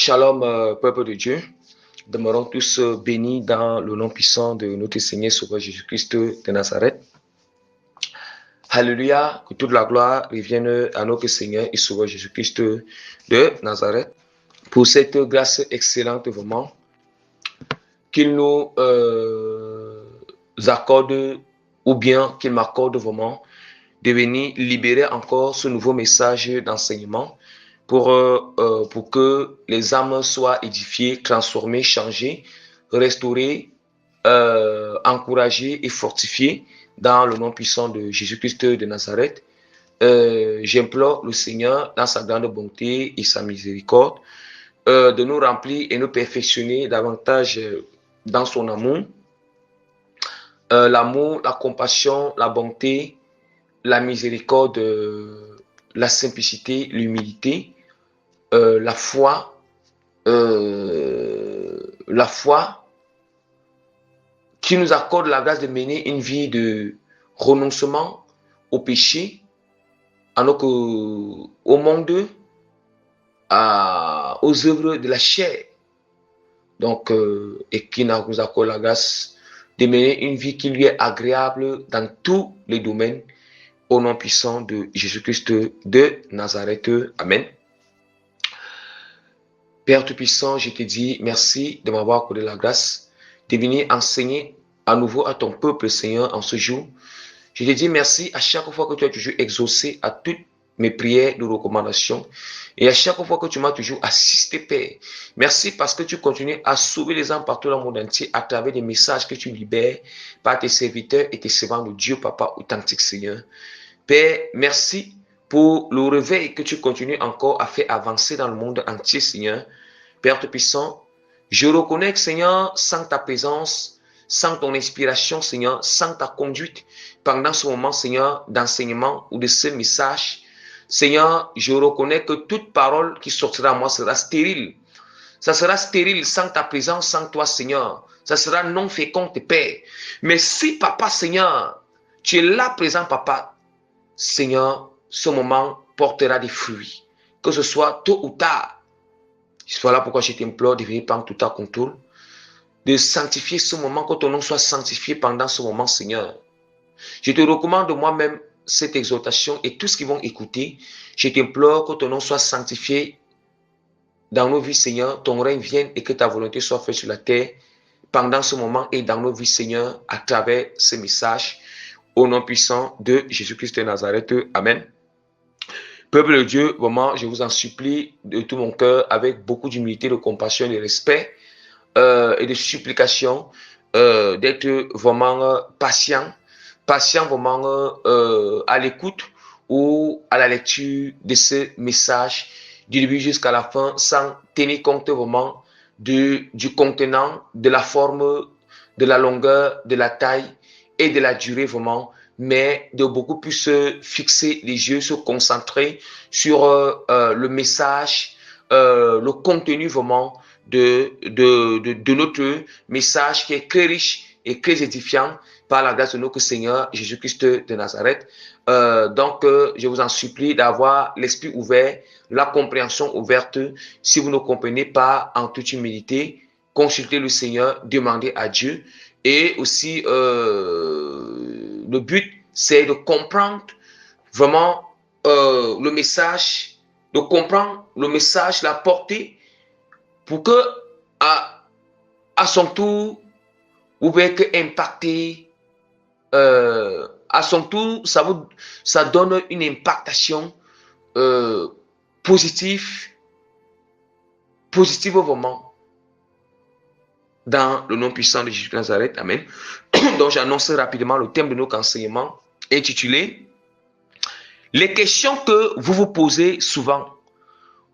Shalom, peuple de Dieu. Demeurons tous bénis dans le nom puissant de notre Seigneur Sauveur Jésus-Christ de Nazareth. Alléluia, que toute la gloire revienne à notre Seigneur et Sauveur Jésus-Christ de Nazareth pour cette grâce excellente vraiment qu'il nous accorde ou bien qu'il m'accorde vraiment de venir libérer encore ce nouveau message d'enseignement pour que les âmes soient édifiées, transformées, changées, restaurées, encouragées et fortifiées dans le nom puissant de Jésus-Christ de Nazareth. J'implore le Seigneur dans sa grande bonté et sa miséricorde de nous remplir et nous perfectionner davantage dans son amour. L'amour, la compassion, la bonté, la miséricorde, la simplicité, l'humilité, la foi qui nous accorde la grâce de mener une vie de renoncement au péché, au monde, aux œuvres de la chair. Donc, et qui nous accorde la grâce de mener une vie qui lui est agréable dans tous les domaines, au nom puissant de Jésus-Christ de Nazareth. Amen. Père Tout-Puissant, je te dis merci de m'avoir accordé la grâce de venir enseigner à nouveau à ton peuple, Seigneur, en ce jour. Je te dis merci à chaque fois que tu as toujours exaucé à toutes mes prières de recommandation et à chaque fois que tu m'as toujours assisté, Père. Merci parce que tu continues à sauver les âmes partout dans le monde entier à travers des messages que tu libères par tes serviteurs et tes servants de Dieu, Papa authentique, Seigneur. Père, merci pour le réveil que tu continues encore à faire avancer dans le monde entier, Seigneur. Père Tout-Puissant, je reconnais que, Seigneur, sans ta présence, sans ton inspiration, Seigneur, sans ta conduite, pendant ce moment, Seigneur, d'enseignement ou de ce message, Seigneur, je reconnais que toute parole qui sortira à moi sera stérile. Ça sera stérile sans ta présence, sans toi, Seigneur. Ça sera non fécond, Père. Mais si, Papa, Seigneur, tu es là présent, Papa, Seigneur, ce moment portera des fruits. Que ce soit tôt ou tard. Voilà pourquoi je t'implore de venir prendre tout ta contrôle, de sanctifier ce moment, que ton nom soit sanctifié pendant ce moment, Seigneur. Je te recommande moi-même cette exhortation et tous qui vont écouter. Je t'implore que ton nom soit sanctifié dans nos vies, Seigneur. Ton règne vienne et que ta volonté soit faite sur la terre pendant ce moment et dans nos vies, Seigneur, à travers ce message. Au nom puissant de Jésus-Christ de Nazareth. Amen. Peuple de Dieu, vraiment, je vous en supplie de tout mon cœur, avec beaucoup d'humilité, de compassion, de respect et de supplication, d'être vraiment patient vraiment à l'écoute ou à la lecture de ce message du début jusqu'à la fin, sans tenir compte vraiment du contenant, de la forme, de la longueur, de la taille et de la durée vraiment, mais de beaucoup plus se fixer les yeux, se concentrer sur le message, le contenu vraiment de notre message qui est très riche et très édifiant par la grâce de notre Seigneur Jésus-Christ de Nazareth. Donc, je vous en supplie d'avoir l'esprit ouvert, la compréhension ouverte. Si vous ne comprenez pas en toute humilité, consultez le Seigneur, demandez à Dieu. Et aussi, le but, c'est de comprendre vraiment le message, de comprendre le message, la portée, pour que à son tour, vous pouvez impacter, à son tour, ça donne une impactation positive vraiment, dans le nom puissant de Jésus de Nazareth. Amen. Donc, j'annonce rapidement le thème de notre enseignement intitulé « Les questions que vous vous posez souvent.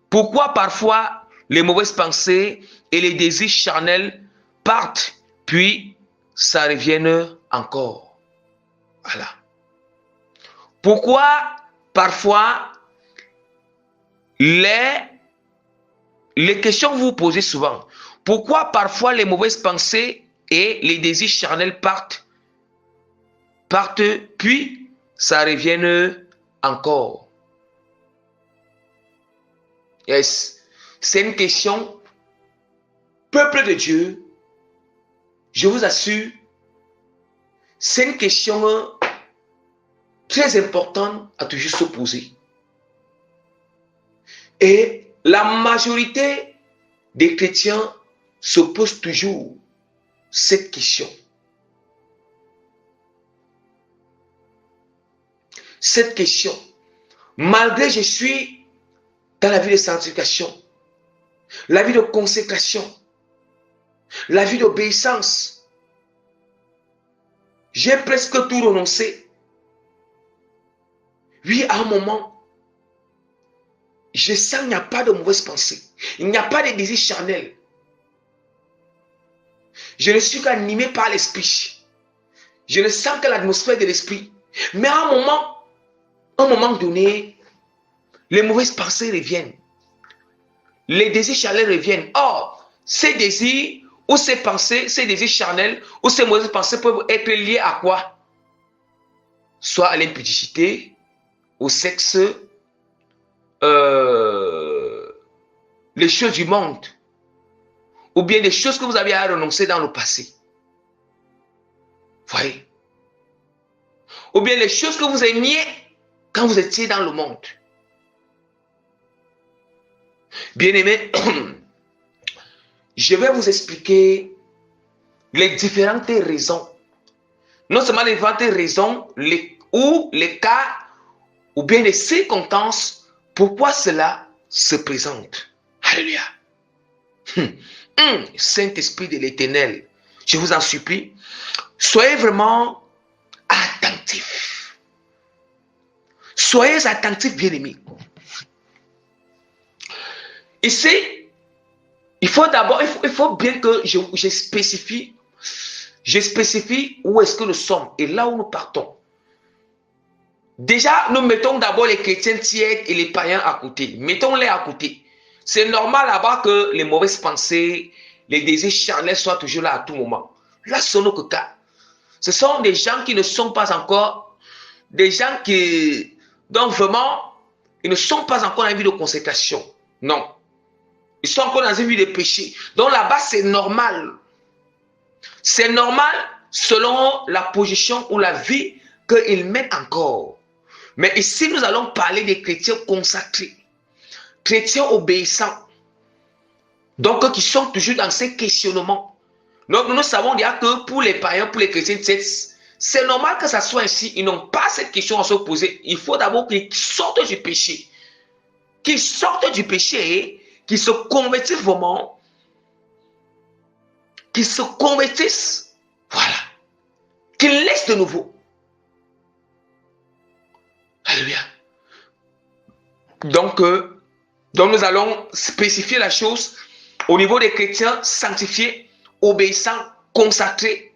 Pourquoi parfois les mauvaises pensées et les désirs charnels partent, puis ça revient encore. » Voilà. Pourquoi parfois les questions que vous vous posez souvent. Pourquoi parfois les mauvaises pensées et les désirs charnels partent, puis ça revient encore. Yes. C'est une question Peuple de Dieu, je vous assure, c'est une question très importante à toujours se poser. Et la majorité des chrétiens se posent toujours cette question. Cette question, malgré que je suis dans la vie de sanctification, la vie de consécration, la vie d'obéissance, j'ai presque tout renoncé. Oui, à un moment, je sens qu'il n'y a pas de mauvaise pensée. Il n'y a pas de désir charnel. Je ne suis qu'animé par l'esprit. Je ne sens que l'atmosphère de l'esprit. Mais à un moment donné, les mauvaises pensées reviennent. Les désirs charnels reviennent. Or, ces désirs ou ces pensées, ces désirs charnels ou ces mauvaises pensées peuvent être liés à quoi? Soit à l'impudicité, au sexe, les choses du monde, ou bien des choses que vous avez à renoncer dans le passé. Voyez? Ou bien les choses que vous aimiez quand vous étiez dans le monde. Bien-aimés, je vais vous expliquer les différentes raisons. Non seulement les différentes raisons ou les cas ou bien les circonstances pourquoi cela se présente. Alléluia. Saint-Esprit de l'Éternel, je vous en supplie, soyez vraiment attentifs. Soyez attentifs, bien-aimés. Ici, il faut d'abord, il faut bien que je spécifie où est-ce que nous sommes et là où nous partons. Déjà, nous mettons d'abord les chrétiens tièdes et les païens à côté. Mettons-les à côté. C'est normal là-bas que les mauvaises pensées, les désirs charnels soient toujours là à tout moment. Là, ce n'est que cas. Ce sont des gens qui ne sont pas encore, des gens qui, donc vraiment, ils ne sont pas encore dans une vie de consécration. Non. Ils sont encore dans une vie de péché. Donc là-bas, c'est normal. C'est normal selon la position ou la vie qu'ils mènent encore. Mais ici, nous allons parler des chrétiens consacrés, chrétiens obéissants, donc qui sont toujours dans ces questionnements. Donc nous savons déjà que pour les païens, pour les chrétiens, c'est normal que ça soit ainsi. Ils n'ont pas cette question à se poser. Il faut d'abord qu'ils sortent du péché. Qu'ils sortent du péché, qu'ils se convertissent vraiment, qu'ils se convertissent, voilà, qu'ils laissent de nouveau. Alléluia. Donc nous allons spécifier la chose au niveau des chrétiens sanctifiés, obéissants, consacrés,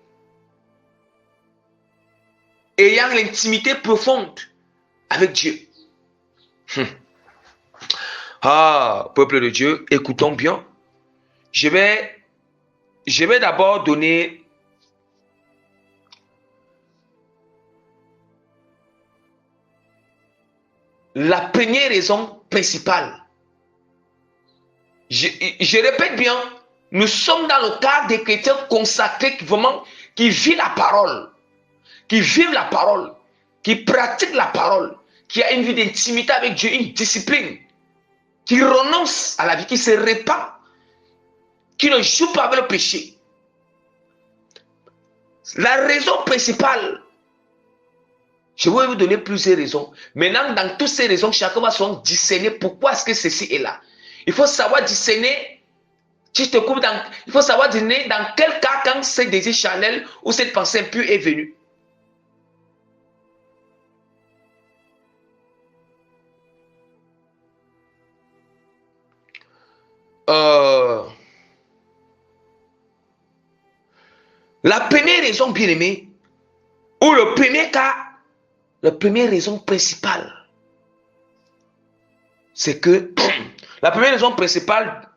ayant l'intimité profonde avec Dieu. Ah, peuple de Dieu, écoutons bien. Je vais d'abord donner la première raison principale. Je répète bien, nous sommes dans le cadre des chrétiens consacrés qui vivent la parole, qui vivent la parole, qui pratiquent la parole, qui a une vie d'intimité avec Dieu, une discipline, qui renonce à la vie, qui se répand, qui ne joue pas avec le péché. La raison principale, je vais vous donner plusieurs raisons. Maintenant, dans toutes ces raisons, chacun va se discerner pourquoi est-ce que ceci est là. Il faut savoir discerner, si je te coupe il faut savoir discerner dans quel cas quand ce désir charnel ou cette pensée impure est venue. La première raison, bien aimé, ou le premier cas, la première raison principale, c'est que la première raison principale,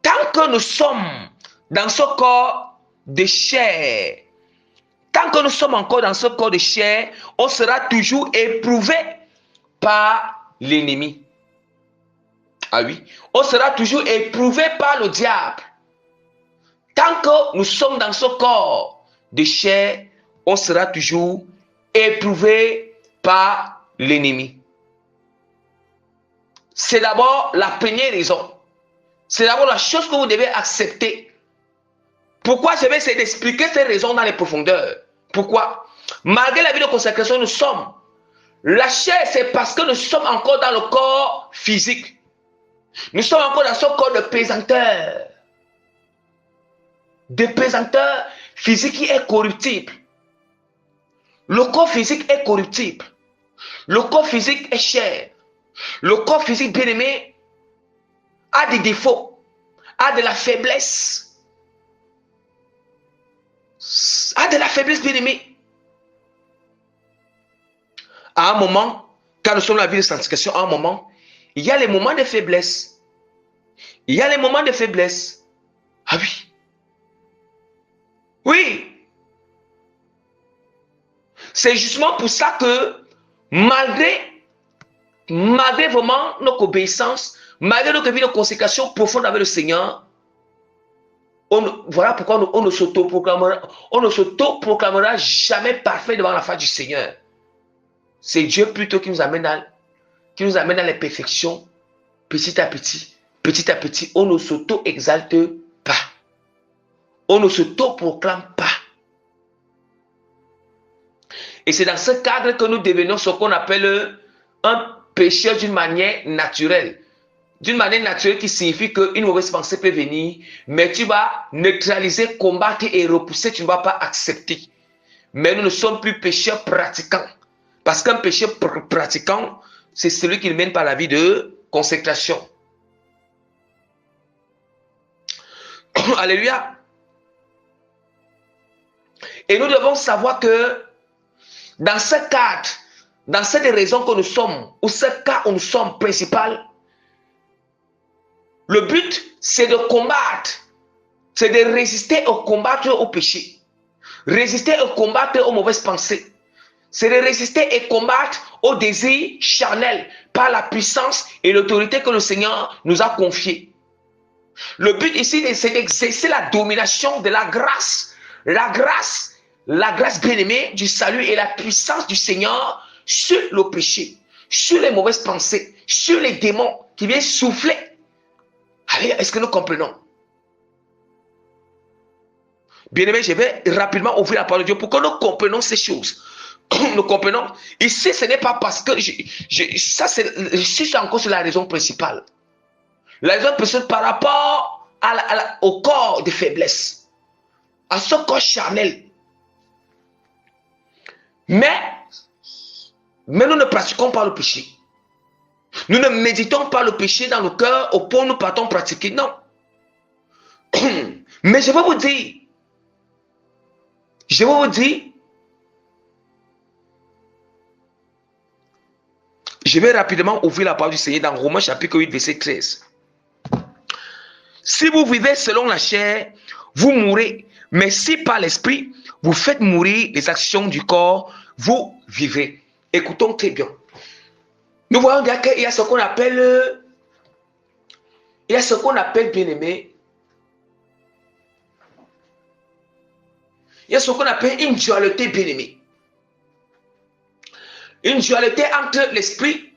tant que nous sommes dans ce corps de chair, tant que nous sommes encore dans ce corps de chair, on sera toujours éprouvé par l'ennemi. Ah oui, on sera toujours éprouvé par le diable. tant que nous sommes dans ce corps de chair, on sera toujours éprouvé par l'ennemi. C'est d'abord la première raison. C'est d'abord la chose que vous devez accepter. Pourquoi je vais essayer d'expliquer ces raisons dans les profondeurs? Pourquoi? Malgré la vie de consécration, nous sommes. La chair, c'est parce que nous sommes encore dans le corps physique. Nous sommes encore dans ce corps de pesanteur. De pesanteur physique qui est corruptible. Le corps physique est corruptible. Le corps physique est chair. Le corps physique, bien aimé, a des défauts, a de la faiblesse. A de la faiblesse, bien aimé. À un moment, quand nous sommes dans la vie de sanctification, à un moment, il y a les moments de faiblesse. Il y a les moments de faiblesse. Ah oui. Oui. C'est justement pour ça que malgré vraiment notre obéissance, malgré notre vie de consécration profonde avec le Seigneur, voilà pourquoi on ne s'auto-proclamera jamais parfait devant la face du Seigneur. C'est Dieu plutôt qui nous amène dans les perfections, petit à petit. Petit à petit, on ne s'auto-exalte pas. On ne s'auto-proclame pas. Et c'est dans ce cadre que nous devenons ce qu'on appelle un pécheur d'une manière naturelle. D'une manière naturelle qui signifie qu'une mauvaise pensée peut venir, mais tu vas neutraliser, combattre et repousser, tu ne vas pas accepter. Mais nous ne sommes plus pécheurs pratiquants. Parce qu'un pécheur pratiquant, c'est celui qui mène par la vie de consécration. Alléluia. Et nous devons savoir que dans ce cadre, dans cette raison que nous sommes, ou ce cas où nous sommes principal, le but, c'est de combattre, c'est de résister au combattre au péché, résister au combattre aux mauvaises pensées, c'est de résister et combattre au désir charnel par la puissance et l'autorité que le Seigneur nous a confiée. Le but ici, c'est d'exercer la domination de la grâce bien-aimée du salut et la puissance du Seigneur sur le péché, sur les mauvaises pensées, sur les démons qui viennent souffler. Allez, est-ce que nous comprenons? Bien-aimé, je vais rapidement ouvrir la parole de Dieu pour que nous comprenions ces choses. Nous comprenons. Ici, ce n'est pas parce que c'est encore sur la raison principale. La raison principale par rapport au corps de faiblesse, à ce corps charnel. Mais nous ne pratiquons pas le péché. Nous ne méditons pas le péché dans le cœur au point où nous partons pratiquer. Non. Mais je vais vous dire, je vais rapidement ouvrir la parole du Seigneur dans Romains chapitre 8, verset 13. Si vous vivez selon la chair, vous mourrez. Mais si par l'esprit, vous faites mourir les actions du corps, vous vivrez. Écoutons très bien. Nous voyons bien qu'il y a ce qu'on appelle, bien-aimé, il y a ce qu'on appelle une dualité bien-aimée. Une dualité entre l'esprit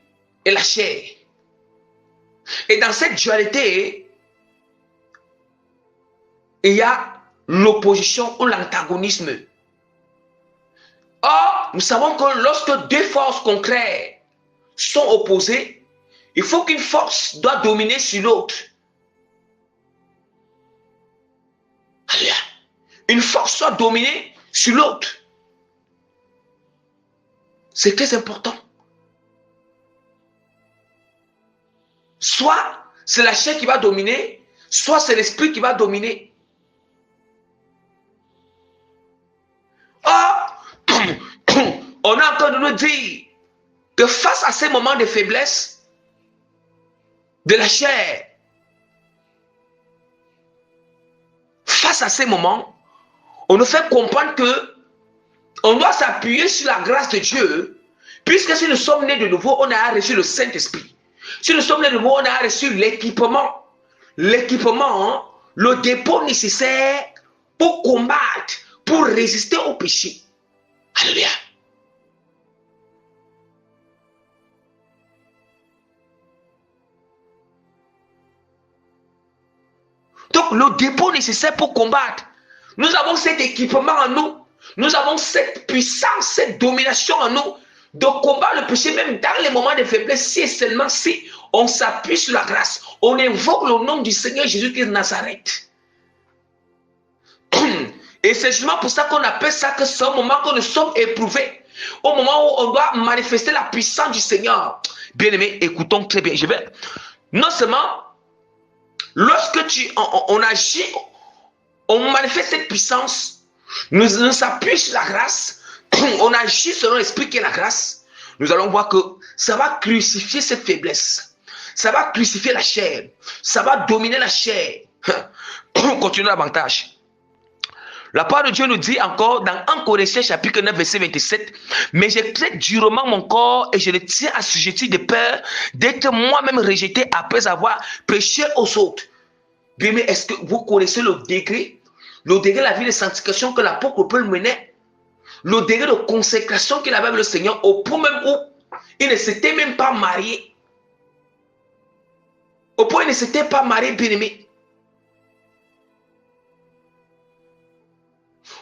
et la chair. Et dans cette dualité, il y a l'opposition ou l'antagonisme. Or, nous savons que lorsque deux forces contraires sont opposées, il faut qu'une force doit dominer sur l'autre. Une force soit dominée sur l'autre. C'est très important. Soit c'est la chair qui va dominer, soit c'est l'esprit qui va dominer. Or, on a encore de nous dire que face à ces moments de faiblesse de la chair, face à ces moments, on nous fait comprendre que on doit s'appuyer sur la grâce de Dieu, puisque si nous sommes nés de nouveau, on a reçu le Saint-Esprit. Si nous sommes nés de nouveau, on a reçu l'équipement. L'équipement, le dépôt nécessaire pour combattre, pour résister au péché. Alléluia. Donc, le dépôt nécessaire pour combattre. Nous avons cet équipement en nous. Nous avons cette puissance, cette domination en nous de combattre le péché, même dans les moments de faiblesse, si et seulement si on s'appuie sur la grâce. On invoque le nom du Seigneur Jésus-Christ de Nazareth. Et c'est justement pour ça qu'on appelle ça que c'est un moment que nous sommes éprouvés. Au moment où on doit manifester la puissance du Seigneur. Bien-aimés, écoutons très bien. Je vais. Non seulement, lorsque on agit, on manifeste cette puissance, nous s'appuie sur la grâce, on agit selon l'esprit qui est la grâce, nous allons voir que ça va crucifier cette faiblesse. Ça va crucifier la chair. Ça va dominer la chair. On continue davantage. La parole de Dieu nous dit encore dans 1 Corinthiens chapitre 9 verset 27, mais je traite durement mon corps et je le tiens assujetti de peur d'être moi-même rejeté après avoir péché aux autres. Bien, mais est-ce que vous connaissez le degré de la vie de sanctification que l'apôtre Paul menait, le degré de consécration qu'il avait avec le Seigneur, au point même où il ne s'était même pas marié. Au point où il ne s'était pas marié, bien aimé.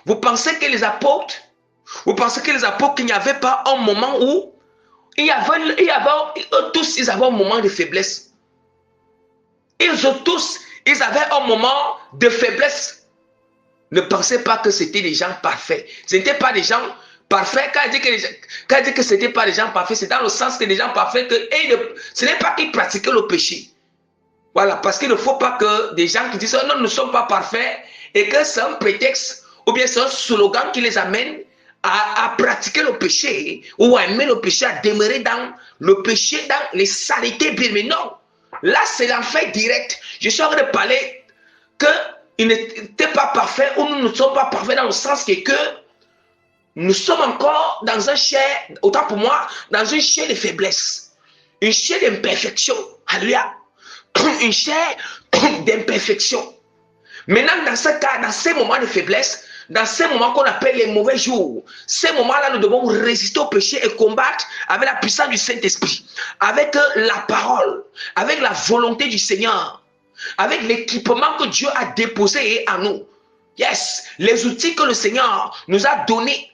Vous pensez que les apôtres, qu'il n'y avait pas un moment où eux tous, ils avaient un moment de faiblesse. Ils avaient un moment de faiblesse. Ne pensez pas que c'était des gens parfaits. Ce n'étaient pas des gens parfaits. Quand il dit que ce n'étaient pas des gens parfaits, c'est dans le sens que des gens parfaits, ce n'est pas qu'ils pratiquaient le péché. Voilà, parce qu'il ne faut pas que des gens qui disent non, nous ne sommes pas parfaits et que c'est un prétexte ou bien c'est un slogan qui les amène à pratiquer le péché ou à aimer le péché, à demeurer dans le péché, dans les saletés. Mais non, là c'est l'enfer direct. Je suis en train de parler qu'il n'était pas parfait ou nous ne sommes pas parfaits dans le sens que nous sommes encore dans un chair, autant pour moi, dans une chair de faiblesse, une chair d'imperfection. Alléluia. Une chair d'imperfection. Maintenant, dans ce cas, dans ces moments de faiblesse, dans ces moments qu'on appelle les mauvais jours, ces moments-là, nous devons résister au péché et combattre avec la puissance du Saint-Esprit, avec la parole, avec la volonté du Seigneur, avec l'équipement que Dieu a déposé en nous. Yes, les outils que le Seigneur nous a donnés.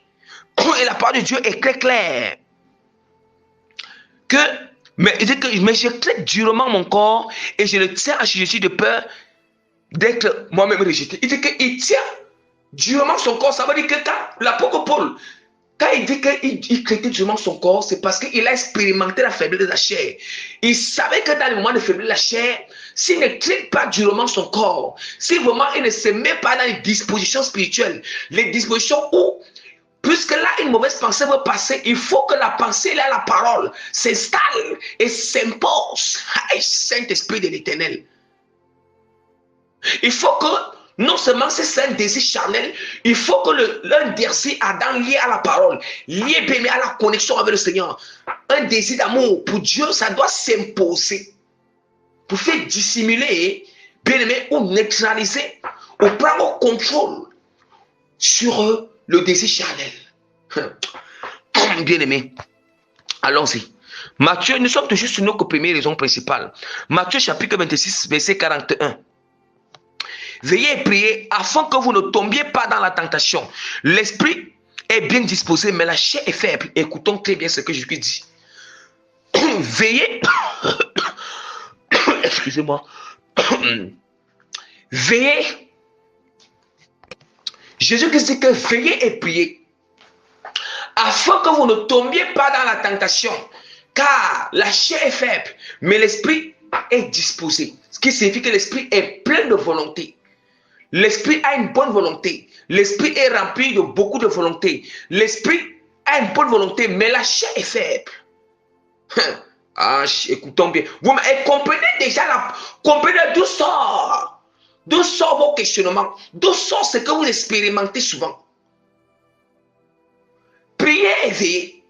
Et la parole de Dieu est très claire. Mais je traite durement mon corps et je le tiens assujetti de peur d'être moi-même rejeté. Il dit qu'il tient durement son corps. Ça veut dire que quand l'apôtre Paul, quand il dit qu'il traitait durement son corps, c'est parce qu'il a expérimenté la faiblesse de la chair. Il savait que dans le moment de faiblesse de la chair, s'il ne traite pas durement son corps, si vraiment il ne se met pas dans les dispositions spirituelles, les dispositions où, puisque là, une mauvaise pensée veut passer, il faut que la pensée, là, la parole, s'installe et s'impose. Saint-Esprit de l'Éternel. Il faut que, non seulement c'est un désir charnel, il faut que l'un désir Adam lié à la parole, lié bien à la connexion avec le Seigneur. Un désir d'amour pour Dieu, ça doit s'imposer. Pour faire dissimuler, bien aimé, ou neutraliser, ou prendre contrôle sur le désir charnel. Bien aimé, allons-y. Matthieu, nous sommes toujours sur notre première raison principale. Matthieu chapitre 26, verset 41. Veillez et priez afin que vous ne tombiez pas dans la tentation. L'esprit est bien disposé, mais la chair est faible. Écoutons très bien ce que Jésus dit. Veillez. Excusez-moi. Veillez. Jésus dit que veillez et priez afin que vous ne tombiez pas dans la tentation. Car la chair est faible, mais l'esprit est disposé. Ce qui signifie que l'esprit est plein de volonté. L'esprit a une bonne volonté. L'esprit est rempli de beaucoup de volonté. L'esprit a une bonne volonté, mais la chair est faible. Écoutons bien. Vous comprenez déjà comprenez d'où sort vos questionnements, d'où sort ce que vous expérimentez souvent. Priez et veillez.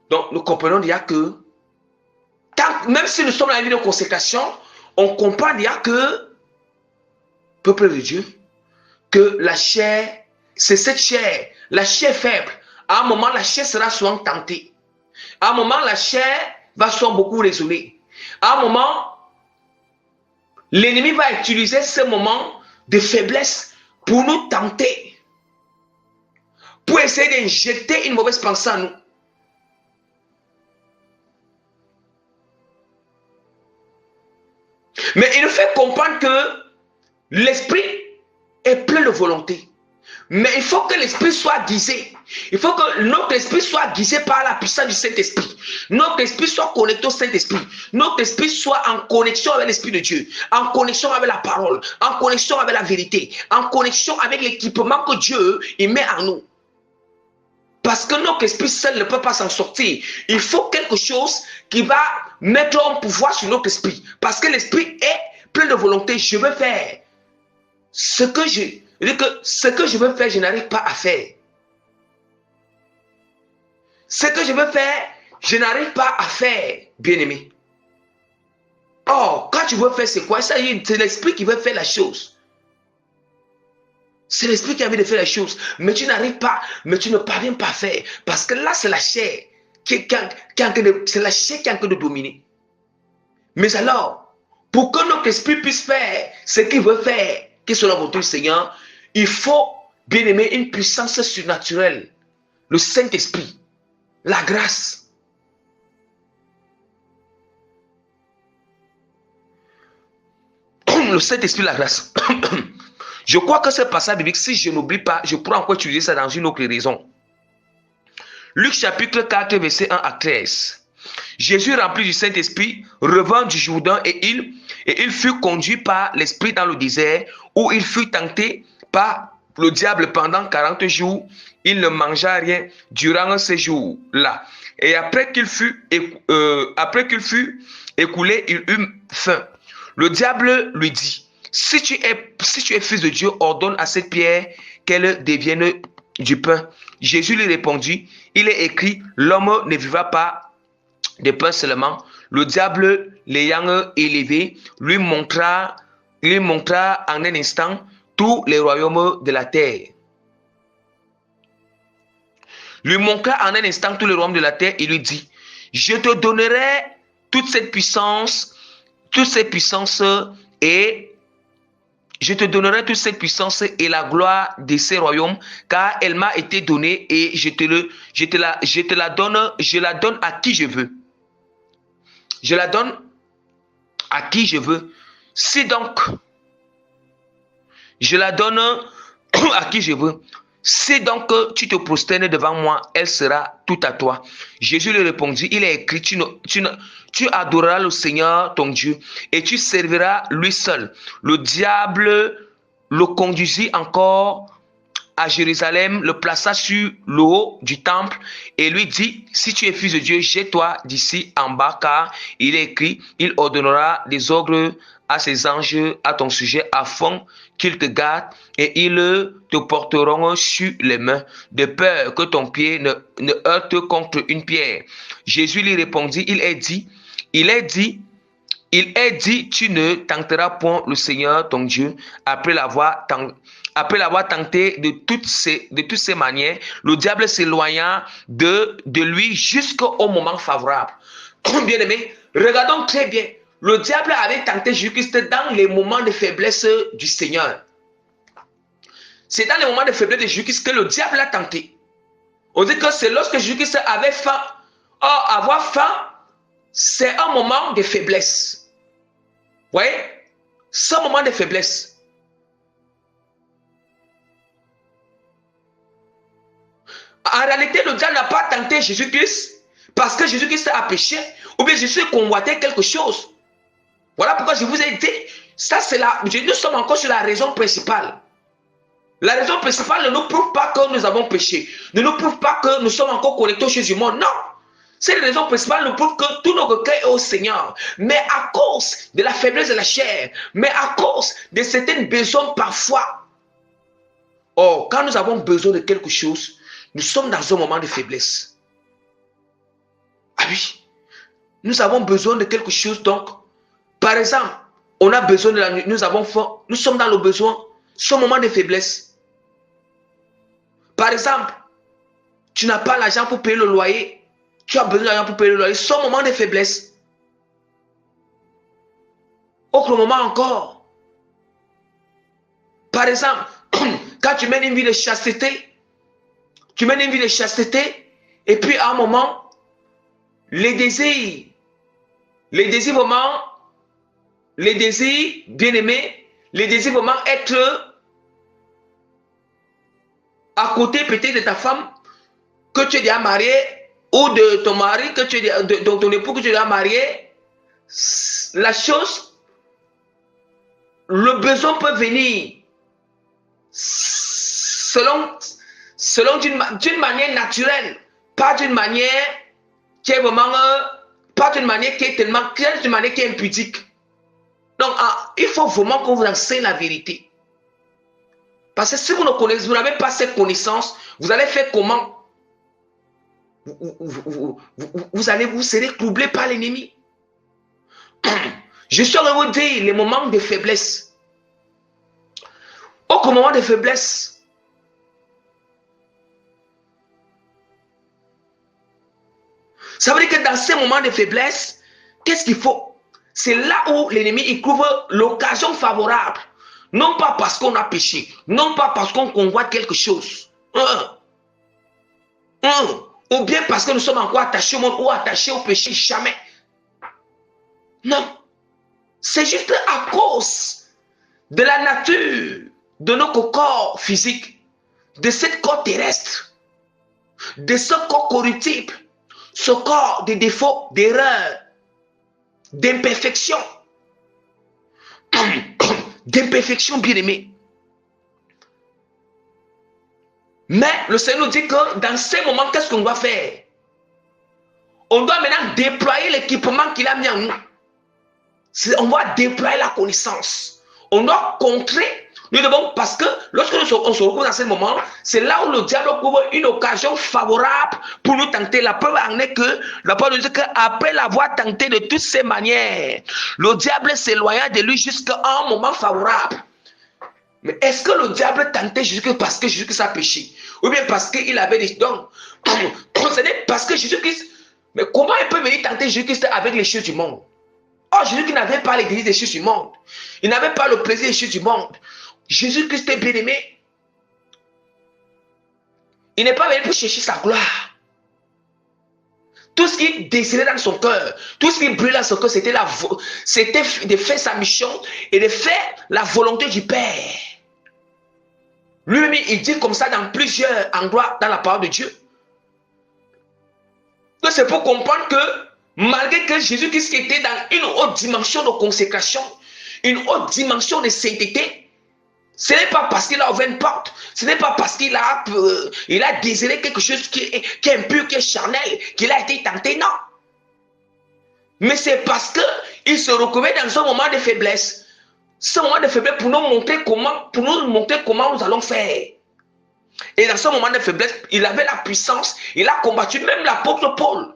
Donc, nous comprenons déjà que, même si nous sommes dans la vie de consécration, on comprend déjà que, peuple de Dieu, que la chair, c'est cette chair, la chair faible. À un moment, la chair sera souvent tentée. À un moment, la chair va souvent beaucoup raisonner. À un moment, l'ennemi va utiliser ce moment de faiblesse pour nous tenter, pour essayer d'injecter une mauvaise pensée en nous. Mais il nous fait comprendre que l'esprit est plein de volonté. Mais il faut que l'esprit soit guidé. Il faut que notre esprit soit guidé par la puissance du Saint-Esprit. Notre esprit soit connecté au Saint-Esprit. Notre esprit soit en connexion avec l'Esprit de Dieu. En connexion avec la parole. En connexion avec la vérité. En connexion avec l'équipement que Dieu il met en nous. Parce que notre esprit seul ne peut pas s'en sortir. Il faut quelque chose qui va mettre un pouvoir sur notre esprit. Parce que l'esprit est plein de volonté. Je veux faire ce que je veux faire, je n'arrive pas à faire. Ce que je veux faire, je n'arrive pas à faire, bien-aimé. Or, quand tu veux faire, c'est quoi? C'est l'esprit qui veut faire la chose. C'est l'esprit qui a envie de faire la chose. Mais tu n'arrives pas, mais tu ne parviens pas à faire. Parce que là, c'est la chair c'est la chair qui est en train de dominer. Mais alors, pour que notre esprit puisse faire ce qu'il veut faire, qui est selon votre du Seigneur, il faut, bien aimer, une puissance surnaturelle. Le Saint-Esprit, la grâce. Le Saint-Esprit, la grâce. Je crois que ce passage biblique, si je n'oublie pas, je pourrais encore utiliser ça dans une autre raison. Luc chapitre 4, verset 1 à 13. Jésus, rempli du Saint-Esprit, revint du Jourdain et il fut conduit par l'Esprit dans le désert, où il fut tenté par le diable pendant 40 jours. Il ne mangea rien durant ces jours-là. Et après qu'il fut écoulé, il eut faim. Le diable lui dit, si tu es fils de Dieu, ordonne à cette pierre qu'elle devienne du pain. Jésus lui répondit, il est écrit, l'homme ne vivra pas de pain seulement. Le diable, l'ayant élevé, lui montra en un instant tous les royaumes de la terre. Lui montra en un instant tous les royaumes de la terre et lui dit, je te donnerai toutes ces puissances et je te donnerai toute cette puissance et la gloire de ces royaumes, car elle m'a été donnée et je la donne à qui je veux. Je la donne à qui je veux. Si donc, je la donne à qui je veux. Si donc tu te prosternes devant moi, elle sera tout à toi. Jésus lui répondit, il est écrit, tu adoreras le Seigneur ton Dieu et tu serviras lui seul. Le diable le conduisit encore à Jérusalem, le plaça sur le haut du temple et lui dit, si tu es fils de Dieu, jette-toi d'ici en bas, car il est écrit, il ordonnera des ordres à ses anges à ton sujet afin qu'ils te gardent et ils te porteront sur les mains, de peur que ton pied ne heurte contre une pierre. Jésus lui répondit, il est dit, tu ne tenteras point le Seigneur ton Dieu. Après l'avoir tenté de toutes ces manières, le diable s'éloigna de lui jusqu'au moment favorable. Bien aimé, regardons très bien. Le diable avait tenté Jésus-Christ dans les moments de faiblesse du Seigneur. C'est dans les moments de faiblesse de Jésus-Christ que le diable l'a tenté. On dit que c'est lorsque Jésus-Christ avait faim. Or, avoir faim, c'est un moment de faiblesse. Vous voyez? C'est un moment de faiblesse. En réalité, le diable n'a pas tenté Jésus-Christ parce que Jésus-Christ a péché ou bien Jésus convoitait quelque chose. Voilà pourquoi je vous ai dit, ça c'est nous sommes encore sur la raison principale. La raison principale ne nous prouve pas que nous avons péché, ne nous prouve pas que nous sommes encore connectés aux choses du monde. Non, cette raison principale nous prouve que tout notre cœur est au Seigneur. Mais à cause de la faiblesse de la chair, mais à cause de certains besoins parfois. Or, quand nous avons besoin de quelque chose, nous sommes dans un moment de faiblesse. Ah oui, nous avons besoin de quelque chose donc. Par exemple, on a besoin de la nuit, nous avons faim, nous sommes dans le besoin. son moment de faiblesse. Par exemple, tu n'as pas l'argent pour payer le loyer. Tu as besoin d'argent pour payer le loyer. Son moment de faiblesse. Autre moment encore. Par exemple, quand tu mènes une vie de chasteté, et puis à un moment, les désirs vraiment, les désirs bien-aimés, les désirs vraiment être à côté peut-être de ta femme que tu es déjà marié, ou de ton mari, que tu es de ton époux que tu es déjà marié, la chose, le besoin peut venir selon d'une manière naturelle, pas d'une manière qui est vraiment, pas d'une manière qui est tellement claire, d'une manière qui est impudique. Donc, il faut vraiment qu'on vous enseigne la vérité. Parce que si vous n'avez pas cette connaissance, vous allez faire comment? Vous serez troublé par l'ennemi. Je suis en train de vous dire les moments de faiblesse. Aucun moment de faiblesse. Ça veut dire que dans ces moments de faiblesse, qu'est-ce qu'il faut? C'est là où l'ennemi trouve l'occasion favorable. Non pas parce qu'on a péché, non pas parce qu'on convoite quelque chose. Ou bien parce que nous sommes encore attachés au monde ou attachés au péché, jamais. Non. C'est juste à cause de la nature de notre corps physique, de ce corps terrestre, de ce corps corruptible, ce corps de défauts, d'erreurs, d'imperfections, bien-aimés. Mais le Seigneur nous dit que dans ces moments, qu'est-ce qu'on doit faire? On doit maintenant déployer l'équipement qu'il a mis en nous. On doit déployer la connaissance. On doit contrer. Nous devons, parce que lorsque on se retrouve dans ce moment, c'est là où le diable trouve une occasion favorable pour nous tenter. La preuve en est que la parole nous dit qu'après l'avoir tenté de toutes ces manières, le diable s'éloigna de lui jusqu'à un moment favorable. Mais est-ce que le diable tentait Jésus-Christ parce que Jésus-Christ a péché? Ou bien parce qu'il avait des dons? Ce n'est parce que Jésus-Christ... Mais comment il peut venir tenter Jésus-Christ avec les choses du monde? Oh, Jésus-Christ n'avait pas les désirs des choses du monde. Il n'avait pas le plaisir des choses du monde. Jésus-Christ est bien-aimé. Il n'est pas venu pour chercher sa gloire. Tout ce qu'il désirait dans son cœur, tout ce qui brûlait dans son cœur, c'était de faire sa mission et de faire la volonté du Père. Lui-même, il dit comme ça dans plusieurs endroits dans la parole de Dieu. Donc c'est pour comprendre que malgré que Jésus-Christ était dans une haute dimension de consécration, une haute dimension de sainteté, ce n'est pas parce qu'il a ouvert une porte, ce n'est pas parce qu'il a désiré quelque chose qui est impur, qui est charnel, qu'il a été tenté, non. Mais c'est parce qu'il se retrouvait dans un moment de faiblesse. Ce moment de faiblesse pour nous montrer comment nous allons faire. Et dans ce moment de faiblesse, il avait la puissance, il a combattu même l'apôtre Paul.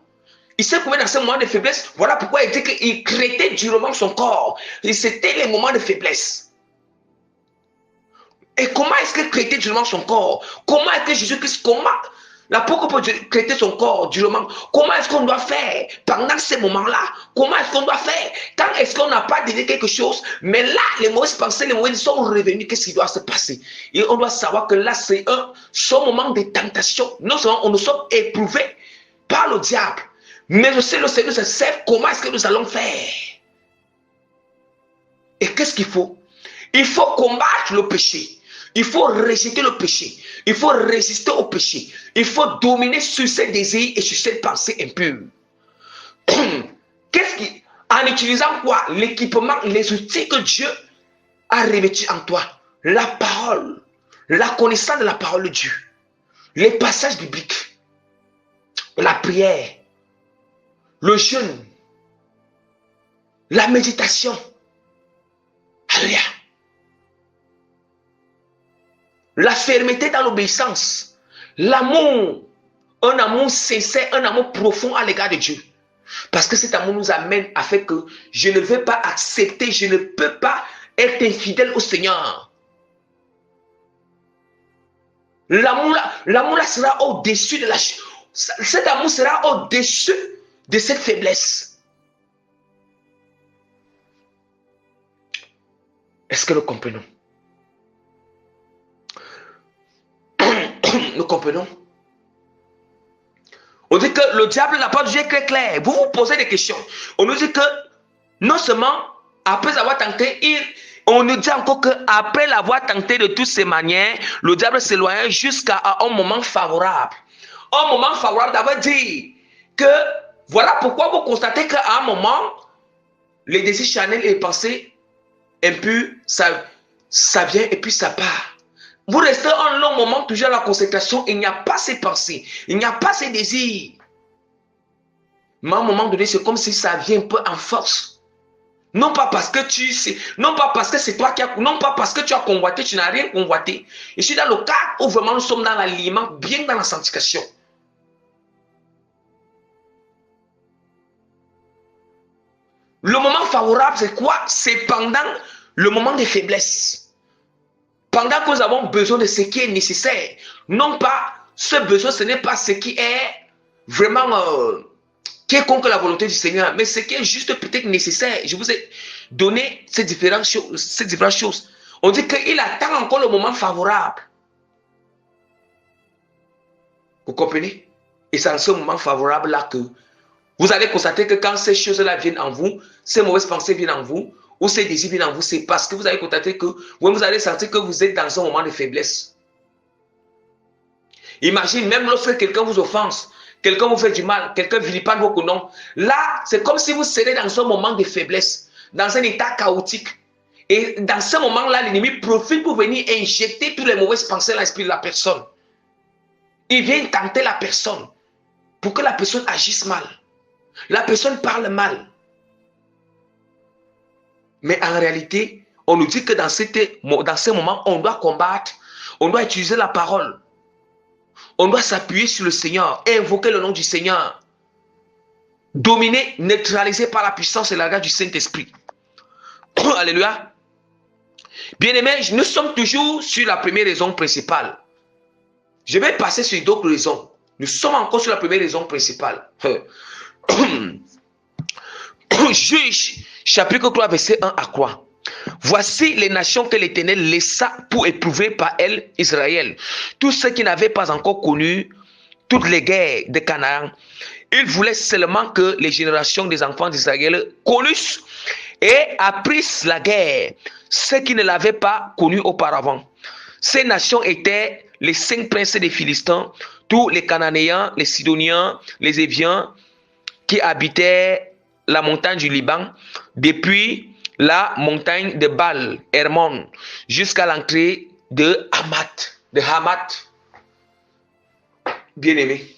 Il s'est trouvé dans ce moment de faiblesse. Voilà pourquoi il dit qu'il traitait durement son corps. Et c'était les moments de faiblesse. Et comment est-ce qu'il traitait durement son corps? Comment est-ce que Jésus-Christ, comment l'apôtre peut traiter son corps durement? Comment est-ce qu'on doit faire pendant ces moments-là? Comment est-ce qu'on doit faire? Quand est-ce qu'on n'a pas dit quelque chose? Mais là, les mauvaises pensées, les mauvaises sont revenues. Qu'est-ce qui doit se passer? Et on doit savoir que là, c'est son moment de tentation. Non seulement nous sommes éprouvés par le diable, mais aussi le Seigneur se sait comment est-ce que nous allons faire. Et qu'est-ce qu'il faut? Il faut combattre le péché. Il faut rejeter le péché. Il faut résister au péché. Il faut dominer sur ses désirs et sur ses pensées impures. En utilisant quoi? L'équipement, les outils que Dieu a revêtus en toi. La parole, la connaissance de la parole de Dieu, les passages bibliques, la prière, le jeûne, la méditation. Alléluia. La fermeté dans l'obéissance, l'amour, un amour sincère, un amour profond à l'égard de Dieu. Parce que cet amour nous amène à faire que je ne veux pas accepter, je ne peux pas être infidèle au Seigneur. L'amour là sera au-dessus de la chose. Cet amour sera au-dessus de cette faiblesse. Est-ce que nous comprenons? Nous comprenons? On dit que le diable n'a pas de jeu très clair. Vous vous posez des questions. On nous dit que non seulement après avoir tenté, on nous dit encore qu'après l'avoir tenté de toutes ces manières, le diable s'éloignait jusqu'à un moment favorable. Un moment favorable, ça veut dire que voilà pourquoi vous constatez qu'à un moment, les désirs charnels et les pensées impures, ça vient et puis ça part. Vous restez un long moment toujours à la consécration, il n'y a pas ces pensées, il n'y a pas ces désirs. Mais à un moment donné, c'est comme si ça vient un peu en force. Non pas parce que tu sais, non pas parce que c'est toi qui as, non pas parce que tu as convoité, tu n'as rien convoité. Je suis dans le cadre où vraiment nous sommes dans l'aliment, bien dans la sanctification. Le moment favorable, c'est quoi? C'est pendant le moment de faiblesse. Pendant que nous avons besoin de ce qui est nécessaire. Non pas, ce besoin, ce n'est pas ce qui est vraiment qui est contre la volonté du Seigneur, mais ce qui est juste peut-être nécessaire. Je vous ai donné ces différentes choses. On dit qu'il attend encore le moment favorable. Vous comprenez? Et c'est en ce moment favorable-là que vous allez constater que quand ces choses-là viennent en vous, ces mauvaises pensées viennent en vous, ou ces désirs viennent en vous, c'est parce que vous allez constater que vous allez sentir que vous êtes dans un moment de faiblesse. Imagine, même lorsque quelqu'un vous offense, quelqu'un vous fait du mal, quelqu'un vilipende vos noms, là, c'est comme si vous serez dans un moment de faiblesse, dans un état chaotique. Et dans ce moment-là, l'ennemi profite pour venir injecter toutes les mauvaises pensées dans l'esprit de la personne. Il vient tenter la personne pour que la personne agisse mal. La personne parle mal. Mais en réalité, on nous dit que dans ce moment, on doit combattre, on doit utiliser la parole. On doit s'appuyer sur le Seigneur, invoquer le nom du Seigneur. Dominer, neutraliser par la puissance et la grâce du Saint-Esprit. Alléluia. Bien-aimés, nous sommes toujours sur la première raison principale. Je vais passer sur d'autres raisons. Nous sommes encore sur la première raison principale. Juge, chapitre 3, verset 1 à quoi? Voici les nations que l'Éternel laissa pour éprouver par elles Israël. Tous ceux qui n'avaient pas encore connu toutes les guerres de Canaan. Il voulait seulement que les générations des enfants d'Israël connussent et apprissent la guerre, ceux qui ne l'avaient pas connue auparavant. Ces nations étaient les 5 princes des Philistins, tous les Cananéens, les Sidoniens, les Éviens, qui habitaient la montagne du Liban, depuis la montagne de Baal, Hermon, jusqu'à l'entrée de Hamath. Bien-aimés.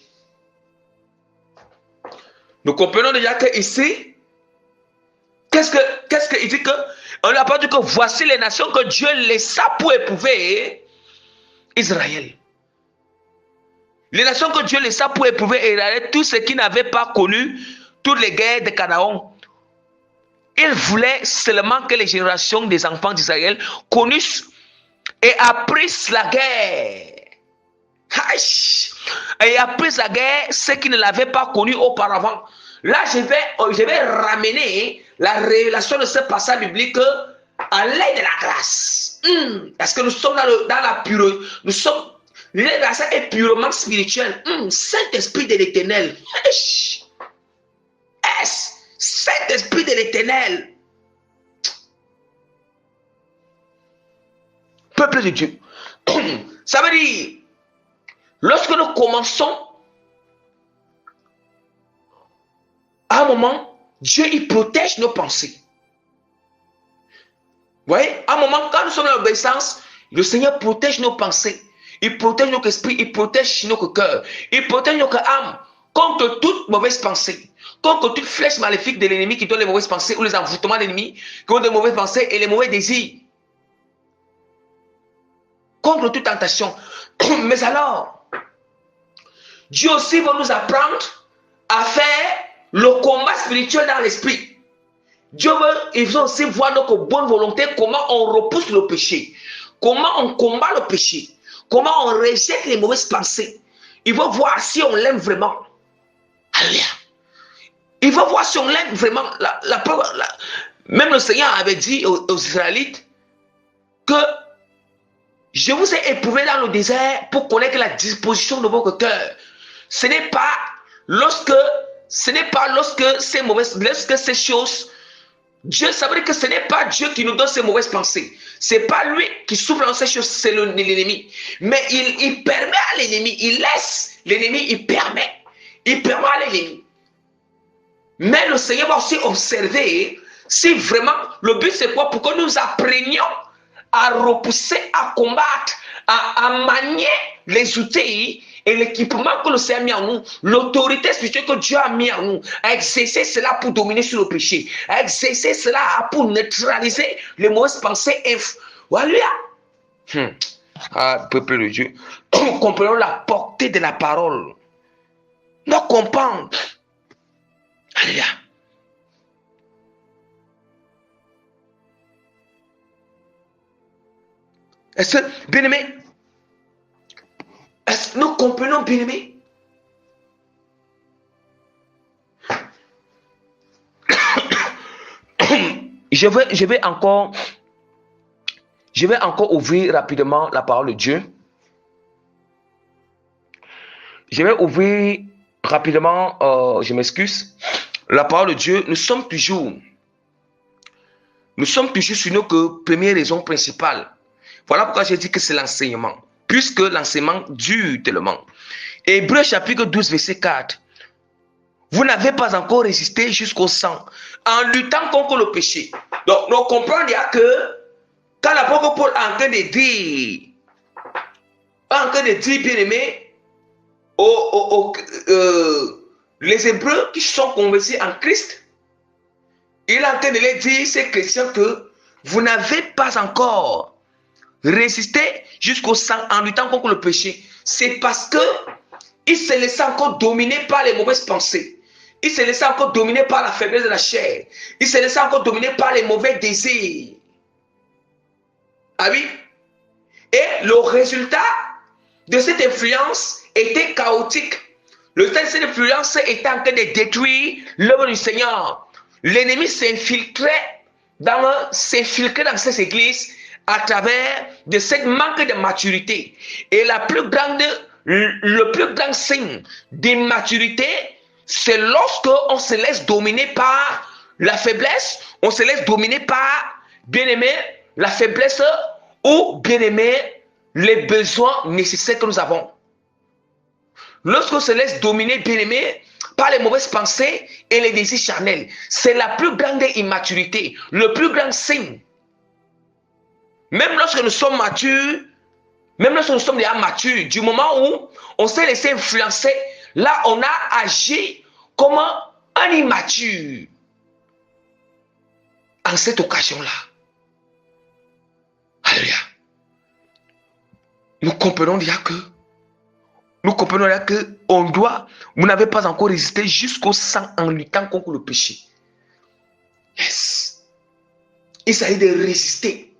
Nous comprenons déjà que ici, qu'est-ce qu'il dit que on n'a pas dit que voici les nations que Dieu laissa pour éprouver Israël. Les nations que Dieu laissa pour éprouver Israël, tous ceux qui n'avaient pas connu toutes les guerres de Canaan. Il voulait seulement que les générations des enfants d'Israël connaissent et apprissent la guerre. Et apprissent la guerre, ceux qui ne l'avaient pas connue auparavant. Là, je vais ramener la révélation de ce passage biblique à l'aide de la grâce. Parce que nous sommes dans la pureté. Nous sommes. La grâce est purement spirituelle. Saint-Esprit de l'Éternel. Saint-Esprit de l'Éternel. Peuple de Dieu. Ça veut dire, lorsque nous commençons, à un moment, Dieu il protège nos pensées. Vous voyez, à un moment, quand nous sommes dans l'obéissance, le Seigneur protège nos pensées. Il protège notre esprit, il protège notre cœur, il protège notre âme contre toute mauvaise pensée, contre toute flèche maléfique de l'ennemi qui donne les mauvaises pensées ou les envoûtements de l'ennemi qui ont de mauvaises pensées et les mauvais désirs. Contre toute tentation. Mais alors, Dieu aussi va nous apprendre à faire le combat spirituel dans l'esprit. Dieu veut aussi voir notre bonne volonté, comment on repousse le péché, comment on combat le péché. comment on rejette les mauvaises pensées. Il va voir si on l'aime vraiment. Alléluia. Il va voir si on l'aime vraiment. Même le Seigneur avait dit aux Israélites que je vous ai éprouvé dans le désert pour connaître la disposition de votre cœur. Ce n'est pas lorsque lorsque ces choses, Dieu, ça veut dire que ce n'est pas Dieu qui nous donne ces mauvaises pensées. C'est pas lui qui souffle dans ces choses, c'est l'ennemi. Mais il permet à l'ennemi, il laisse l'ennemi, il permet à l'ennemi. Mais le Seigneur va aussi observer si vraiment, le but c'est quoi? Pour que nous apprenions à repousser, à combattre, à manier les outils et l'équipement que le Seigneur a mis en nous, l'autorité spirituelle que Dieu a mis en nous, à exercer cela pour dominer sur le péché, à exercer cela pour neutraliser les mauvaises pensées. Alléluia. Ah, peuple de Dieu, comprenons la portée de la parole. Nous comprenons. Alléluia. Est-ce que, bien-aimé, est-ce que nous comprenons, bien-aimé? Je vais encore ouvrir rapidement la parole de Dieu. Je vais ouvrir rapidement, je m'excuse, la parole de Dieu. Nous sommes toujours sur notre première raison principale. Voilà pourquoi j'ai dit que c'est l'enseignement. Puisque l'enseignement dure tellement. Hébreux chapitre 12, verset 4. Vous n'avez pas encore résisté jusqu'au sang en luttant contre le péché. Donc, nous comprenons déjà que quand l'apôtre Paul est en train de dire, bien aimé, les Hébreux qui sont convertis en Christ, il est en train de leur dire, ces chrétiens, que vous n'avez pas encore résisté jusqu'au sang en luttant contre le péché. C'est parce que il se laissait encore dominer par les mauvaises pensées. Il se laissait encore dominer par la faiblesse de la chair. Il se laissait encore dominer par les mauvais désirs. Ah oui? Et le résultat de cette influence était chaotique. Le résultat de cette influence était en train de détruire l'œuvre du Seigneur. L'ennemi s'infiltrait dans ces églises à travers de cette manque de maturité. Et le plus grand signe d'immaturité, c'est lorsque on se laisse dominer par la faiblesse, on se laisse dominer par, bien-aimé, la faiblesse ou, bien-aimé, les besoins nécessaires que nous avons. Lorsqu'on se laisse dominer, bien-aimé, par les mauvaises pensées et les désirs charnels, c'est la plus grande immaturité, le plus grand signe. Même lorsque nous sommes matures, même lorsque nous sommes déjà matures, du moment où on s'est laissé influencer, là on a agi comme un immature. En cette occasion-là, alléluia, nous comprenons déjà que vous n'avez pas encore résisté jusqu'au sang en luttant contre le péché. Yes. Il s'agit de résister,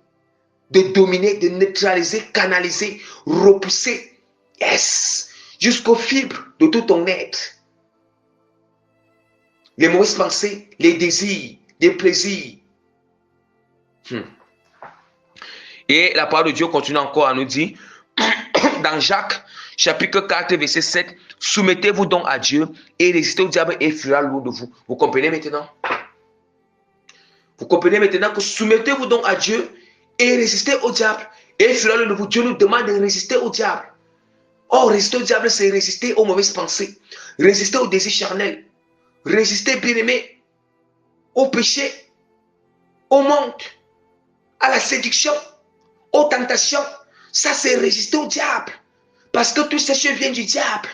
de dominer, de neutraliser, canaliser, repousser. Yes. Jusqu'aux fibres de tout ton être. Les mauvaises pensées, les désirs, les plaisirs. Et la parole de Dieu continue encore à nous dire, dans Jacques, chapitre 4, verset 7, soumettez-vous donc à Dieu et résistez au diable et il fuira loin de vous. Vous comprenez maintenant? Vous comprenez maintenant que soumettez-vous donc à Dieu et résistez au diable et il fuira loin de vous. Dieu nous demande de résister au diable. Oh, résister au diable, c'est résister aux mauvaises pensées, résister aux désirs charnels, résister, bien-aimé, au péché, au monde, à la séduction, aux tentations. Ça, c'est résister au diable. Parce que toutes ces choses viennent du diable.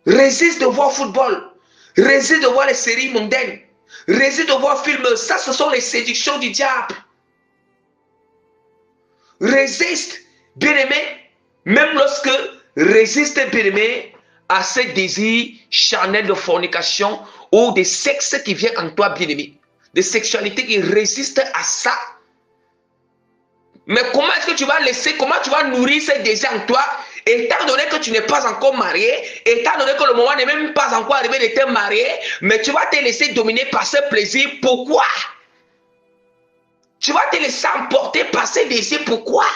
Résiste de voir football. Résiste de voir les séries mondaines. Résiste de voir films. Ça, ce sont les séductions du diable. Résiste, bien-aimé, même lorsque résiste, bien-aimé, à ces désirs charnels de fornication ou des sexes qui viennent en toi, bien-aimé. Des sexualités qui résistent à ça. Mais comment est-ce que tu vas laisser, comment tu vas nourrir ces désirs en toi, étant donné que tu n'es pas encore marié, étant donné que le moment n'est même pas encore arrivé de te marier, mais tu vas te laisser dominer par ce plaisir. Pourquoi? Tu vas te laisser emporter par ces désirs. Pourquoi?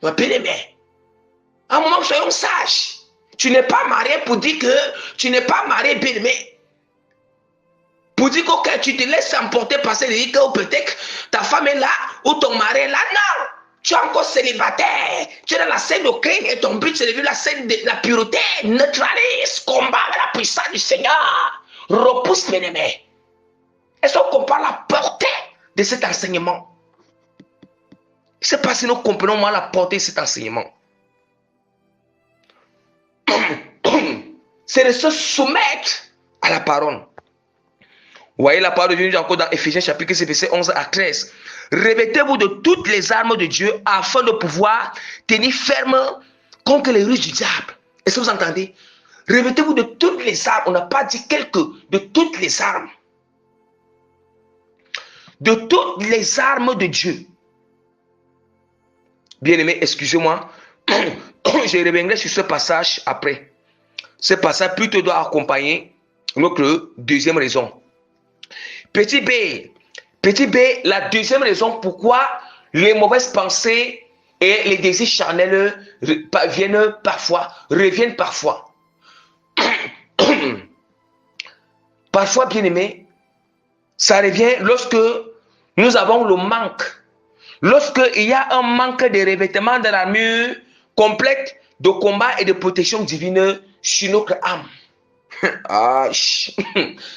Ma bien-aimée, à un moment, soyons sages. Tu n'es pas marié pour dire que tu n'es pas marié, bien-aimé. Pour dire que tu te laisses emporter par ces désirs, que peut-être ta femme est là ou ton mari est là. Non! Tu es encore célibataire. Tu es dans la scène de crime et ton but c'est de vivre la scène de la pureté. Neutralise, combat avec la puissance du Seigneur. Repousse, bien-aimé. Est-ce qu'on comprend la portée de cet enseignement? Je ne sais pas si nous comprenons mal la portée de cet enseignement. C'est de se soumettre à la parole. Vous voyez la parole de Dieu encore dans Éphésiens chapitre 6, verset 11 à 13. Revêtez-vous de toutes les armes de Dieu afin de pouvoir tenir ferme contre les ruses du diable. Est-ce que vous entendez? Revêtez-vous de toutes les armes. On n'a pas dit quelques, de toutes les armes. De toutes les armes de Dieu. Bien-aimé, excusez-moi. Je reviendrai sur ce passage après. Ce passage plutôt doit accompagner notre deuxième raison. Petit B, la deuxième raison pourquoi les mauvaises pensées et les désirs charnels reviennent parfois. Parfois, bien aimé, ça revient lorsque nous avons le manque. Lorsqu'il y a un manque de revêtement de l'armure complète de combat et de protection divine sur notre âme.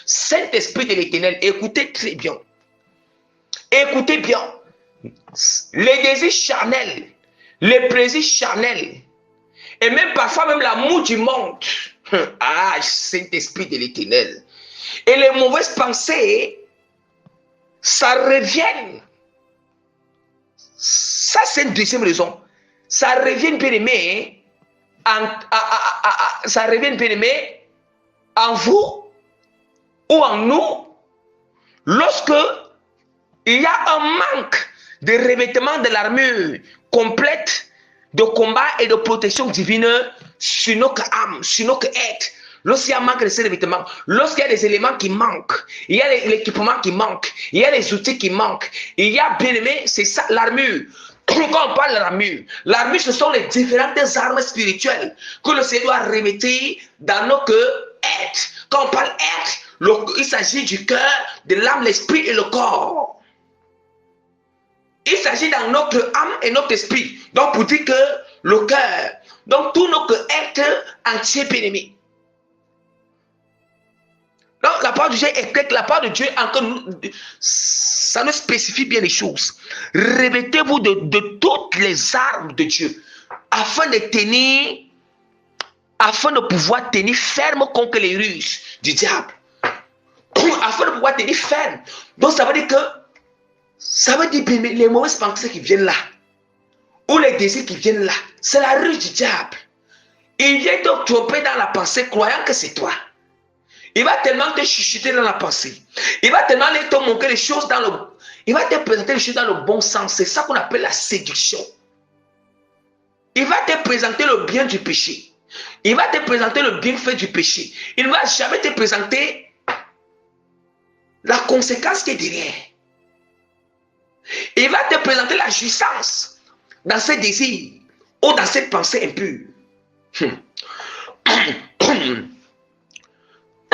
Saint-Esprit de l'Éternel, écoutez très bien. Écoutez bien. Les désirs charnels, les plaisirs charnels, et même parfois même l'amour du monde. Saint-Esprit de l'Éternel. Et les mauvaises pensées, ça revient. Ça, c'est une deuxième raison. Ça revient, bien aimé, ça revient, bien aimé, en vous ou en nous, lorsque il y a un manque de revêtement de l'armure complète de combat et de protection divine sur notre âme, sur notre être. Lorsqu'il y a un manque de ces revêtements, lorsqu'il y a des éléments qui manquent, il y a l'équipement qui manque, il y a les outils qui manquent, il y a, bien aimé, c'est ça l'armure. Quand on parle de l'armure, ce sont les différentes armes spirituelles que le Seigneur doit remettre dans notre être. Quand on parle être, il s'agit du cœur, de l'âme, l'esprit et le corps. Il s'agit dans notre âme et notre esprit. Donc pour dire que le cœur, donc tout notre être entier, bien-aimé. Donc la part de Dieu est claire, la part de Dieu encore ça nous spécifie bien les choses. Revêtez-vous de toutes les armes de Dieu afin de pouvoir tenir ferme contre les ruses du diable. Afin de pouvoir tenir ferme. Donc ça veut dire les mauvaises pensées qui viennent là, ou les désirs qui viennent là, c'est la ruse du diable. Il vient te tromper dans la pensée croyant que c'est toi. Il va tellement te chuchoter dans la pensée. Il va tellement te montrer les choses il va te présenter les choses dans le bon sens. C'est ça qu'on appelle la séduction. Il va te présenter le bien du péché. Il va te présenter le bienfait du péché. Il ne va jamais te présenter la conséquence qui est derrière. Il va te présenter la jouissance dans ses désirs ou dans cette pensée impure.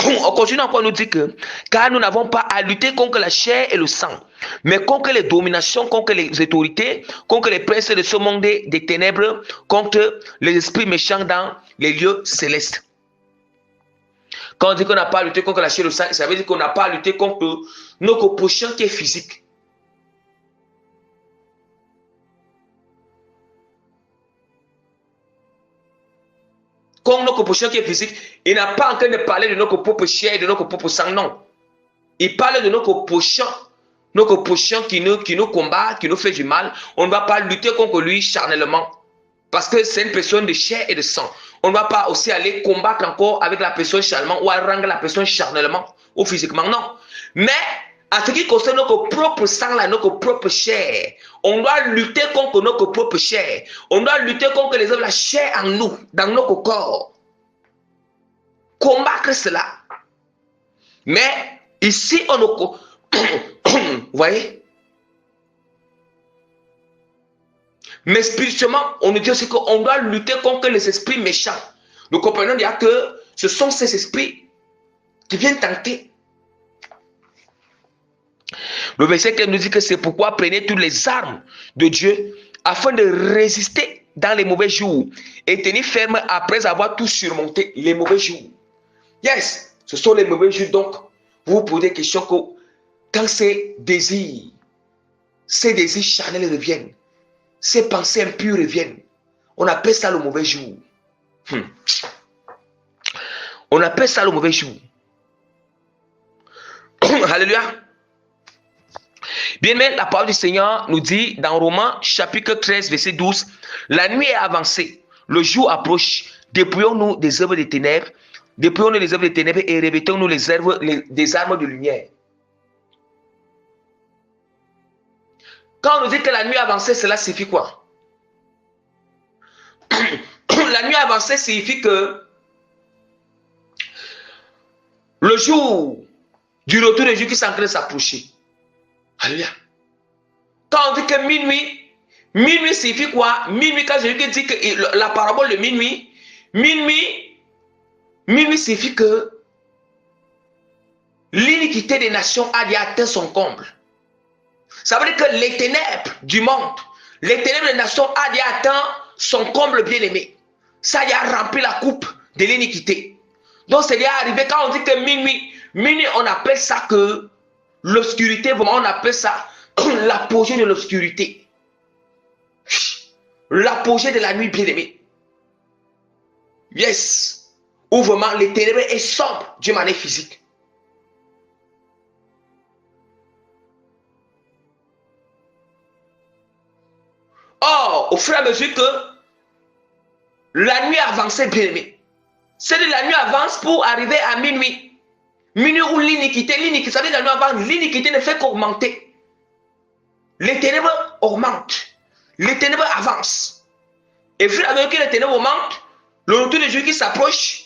On continue encore à nous dire que car nous n'avons pas à lutter contre la chair et le sang, mais contre les dominations, contre les autorités, contre les princes de ce monde des ténèbres, contre les esprits méchants dans les lieux célestes. Quand on dit qu'on n'a pas à lutter contre la chair et le sang, ça veut dire qu'on n'a pas à lutter contre notre opposition qui est physique. Comme notre opposition qui est physique, il n'a pas en train de parler de notre propre chair et de notre propre sang, non. Il parle de notre opposition qui nous combat, qui nous fait du mal. On ne va pas lutter contre lui charnellement. Parce que c'est une personne de chair et de sang. On ne va pas aussi aller combattre encore avec la personne charnellement ou arranger la personne charnellement ou physiquement, non. Mais À ce qui concerne notre propre sang, là, notre propre chair, on doit lutter contre notre propre chair. On doit lutter contre les œuvres de la chair en nous, dans notre corps. Combattre cela. Mais ici, on vous voyez? Mais spirituellement, on nous dit aussi qu'on doit lutter contre les esprits méchants. Nous comprenons déjà que ce sont ces esprits qui viennent tenter. Le verset 15 nous dit que c'est pourquoi prenez toutes les armes de Dieu afin de résister dans les mauvais jours et tenir ferme après avoir tout surmonté les mauvais jours. Yes, ce sont les mauvais jours. Donc, vous vous posez la question que quand ces désirs charnels reviennent, ces pensées impures reviennent, on appelle ça le mauvais jour. On appelle ça le mauvais jour. Alléluia. Bien, mais la parole du Seigneur nous dit dans Romains chapitre 13 verset 12, la nuit est avancée, le jour approche, dépouillons-nous des œuvres des ténèbres, dépouillons-nous des œuvres des ténèbres et revêtons-nous des armes de lumière. Quand on nous dit que la nuit avancée, cela signifie quoi? La nuit avancée signifie que le jour du retour de Dieu qui s'en train de s'approcher. Alléluia. Quand on dit que minuit, minuit signifie quoi? Minuit, quand Jésus dit que la parabole de minuit, minuit signifie que l'iniquité des nations a déjà atteint son comble. Ça veut dire que les ténèbres du monde, les ténèbres des nations a déjà atteint son comble bien-aimé. Ça a déjà rempli la coupe de l'iniquité. Donc c'est déjà arrivé quand on dit que minuit, on appelle ça que l'obscurité, vraiment on appelle ça l'apogée de l'obscurité. L'apogée de la nuit bien-aimée. Yes. Où vraiment les ténèbres est sombre d'une manière physique. Or, au fur et à mesure que la nuit avançait bien aimé, c'est de la nuit avance pour arriver à minuit. Minuit où l'iniquité, ça veut dire la nuit avance, l'iniquité ne fait qu'augmenter. Les ténèbres augmentent. Les ténèbres avancent. Et au fur et à mesure que les ténèbres augmentent, le retour de Jésus qui s'approche,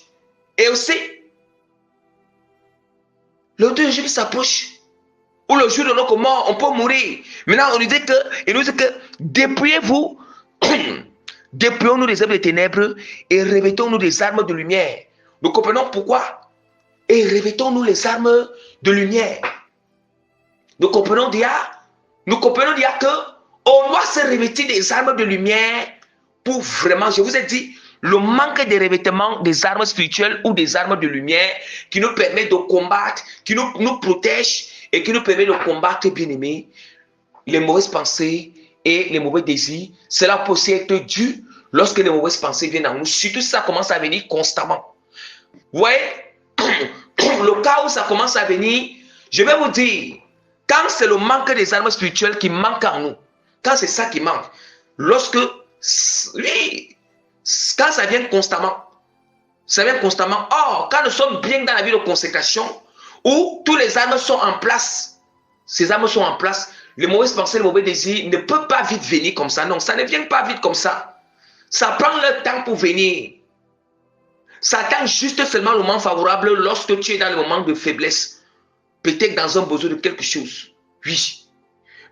et aussi, le retour de Jésus qui s'approche, ou le jour de notre mort, on peut mourir. Maintenant, on nous dit que dépouillez-vous, dépouillons-nous des œuvres des ténèbres et revêtons-nous des armes de lumière. Nous comprenons pourquoi. Et revêtons-nous les armes de lumière. Nous comprenons déjà que on doit se revêtir des armes de lumière pour vraiment, je vous ai dit, le manque de revêtement des armes spirituelles ou des armes de lumière qui nous permet de combattre, qui nous protège et qui nous permet de combattre, bien aimé, les mauvaises pensées et les mauvais désirs. Cela peut aussi être dû lorsque les mauvaises pensées viennent en nous. Surtout si ça commence à venir constamment. Vous voyez, le cas où ça commence à venir, je vais vous dire, quand c'est le manque des armes spirituelles qui manque en nous, quand c'est ça qui manque, quand ça vient constamment, Or, quand nous sommes bien dans la vie de consécration, où tous les armes sont en place, ces armes sont en place, les mauvaises pensées, les mauvais désirs ne peuvent pas vite venir comme ça. Non, ça ne vient pas vite comme ça. Ça prend le temps pour venir. Ça attend juste seulement le moment favorable lorsque tu es dans le moment de faiblesse. Peut-être dans un besoin de quelque chose. Oui.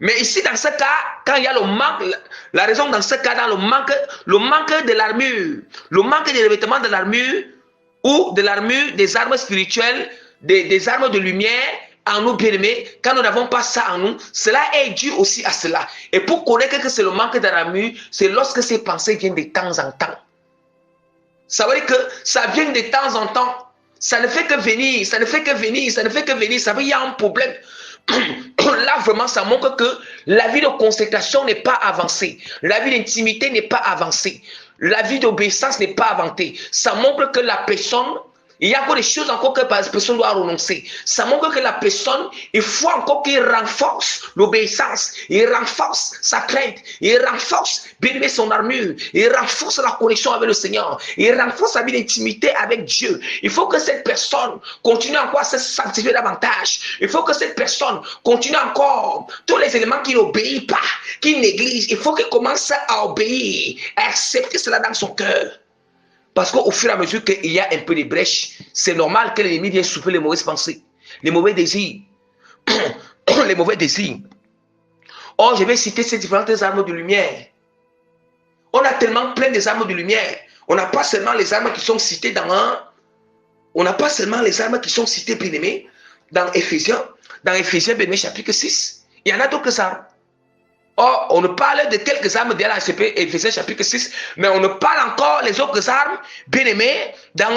Mais ici, dans ce cas, quand il y a le manque, la raison dans ce cas, dans le manque de l'armure, le manque des revêtements de l'armure ou de l'armure des armes spirituelles, des armes de lumière en nous bien-aimés, quand nous n'avons pas ça en nous, cela est dû aussi à cela. Et pour connaître que c'est le manque de l'armure, c'est lorsque ces pensées viennent de temps en temps. Ça veut dire que ça vient de temps en temps. Ça ne fait que venir, ça ne fait que venir, ça ne fait que venir. Ça veut dire qu'il y a un problème. Là, vraiment, ça montre que la vie de consécration n'est pas avancée. La vie d'intimité n'est pas avancée. La vie d'obéissance n'est pas avancée. Ça montre que la personne Il y a encore des choses encore que la personne doit renoncer. Ça montre que la personne, il faut encore qu'il renforce l'obéissance, il renforce sa crainte, il renforce bien son armure, il renforce la connexion avec le Seigneur, il renforce sa vie d'intimité avec Dieu. Il faut que cette personne continue encore à se sanctifier davantage. Il faut que cette personne continue encore tous les éléments qui n'obéissent pas, qui négligent. Il faut qu'elle commence à obéir, à accepter cela dans son cœur. Parce qu'au fur et à mesure qu'il y a un peu de brèche, c'est normal que l'ennemi vienne souffler les mauvaises pensées, les mauvais désirs, les mauvais désirs. Or, je vais citer ces différentes armes de lumière. On a tellement plein des armes de lumière. On n'a pas seulement les armes qui sont citées on n'a pas seulement les armes qui sont citées, bien aimés, dans Éphésiens, bien aimés, chapitre 6. Il y en a d'autres armes. Or, on nous parle de quelques armes de la HCP, Éphésiens chapitre 6, mais on nous parle encore les autres armes, bien aimées, dans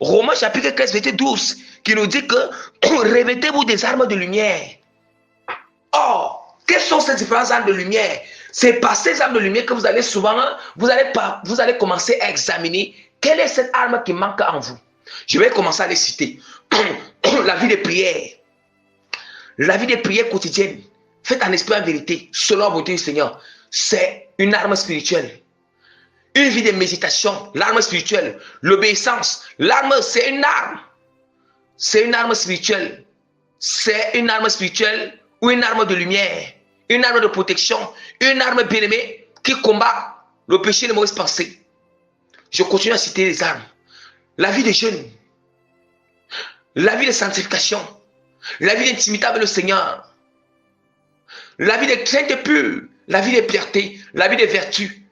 Romains chapitre 15, verset 12, qui nous dit que revêtez-vous des armes de lumière. Or, quelles sont ces différentes armes de lumière? C'est par ces armes de lumière que vous allez souvent, vous allez commencer à examiner quelle est cette arme qui manque en vous. Je vais commencer à les citer. La vie de prière. La vie de prière quotidienne. Faites en esprit en vérité, selon la volonté du Seigneur. C'est une arme spirituelle. Une vie de méditation, l'arme spirituelle. L'obéissance, l'arme, c'est une arme. C'est une arme spirituelle. C'est une arme spirituelle ou une arme de lumière. Une arme de protection. Une arme bien-aimée qui combat le péché et les mauvaises pensées. Je continue à citer les armes. La vie de jeûne. La vie de sanctification. La vie d'intimité avec le Seigneur. La vie de crainte pure, la vie de piété, la vie de vertu,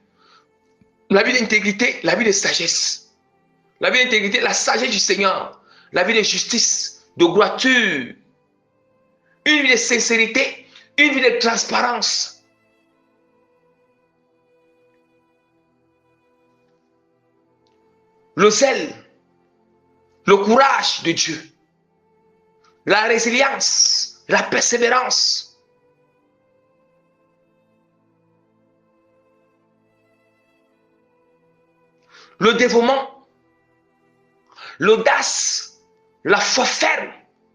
la vie d'intégrité, la vie de sagesse. La vie d'intégrité, la sagesse du Seigneur, la vie de justice, de droiture, une vie de sincérité, une vie de transparence. Le zèle, le courage de Dieu, la résilience, la persévérance. Le dévouement, l'audace, la foi ferme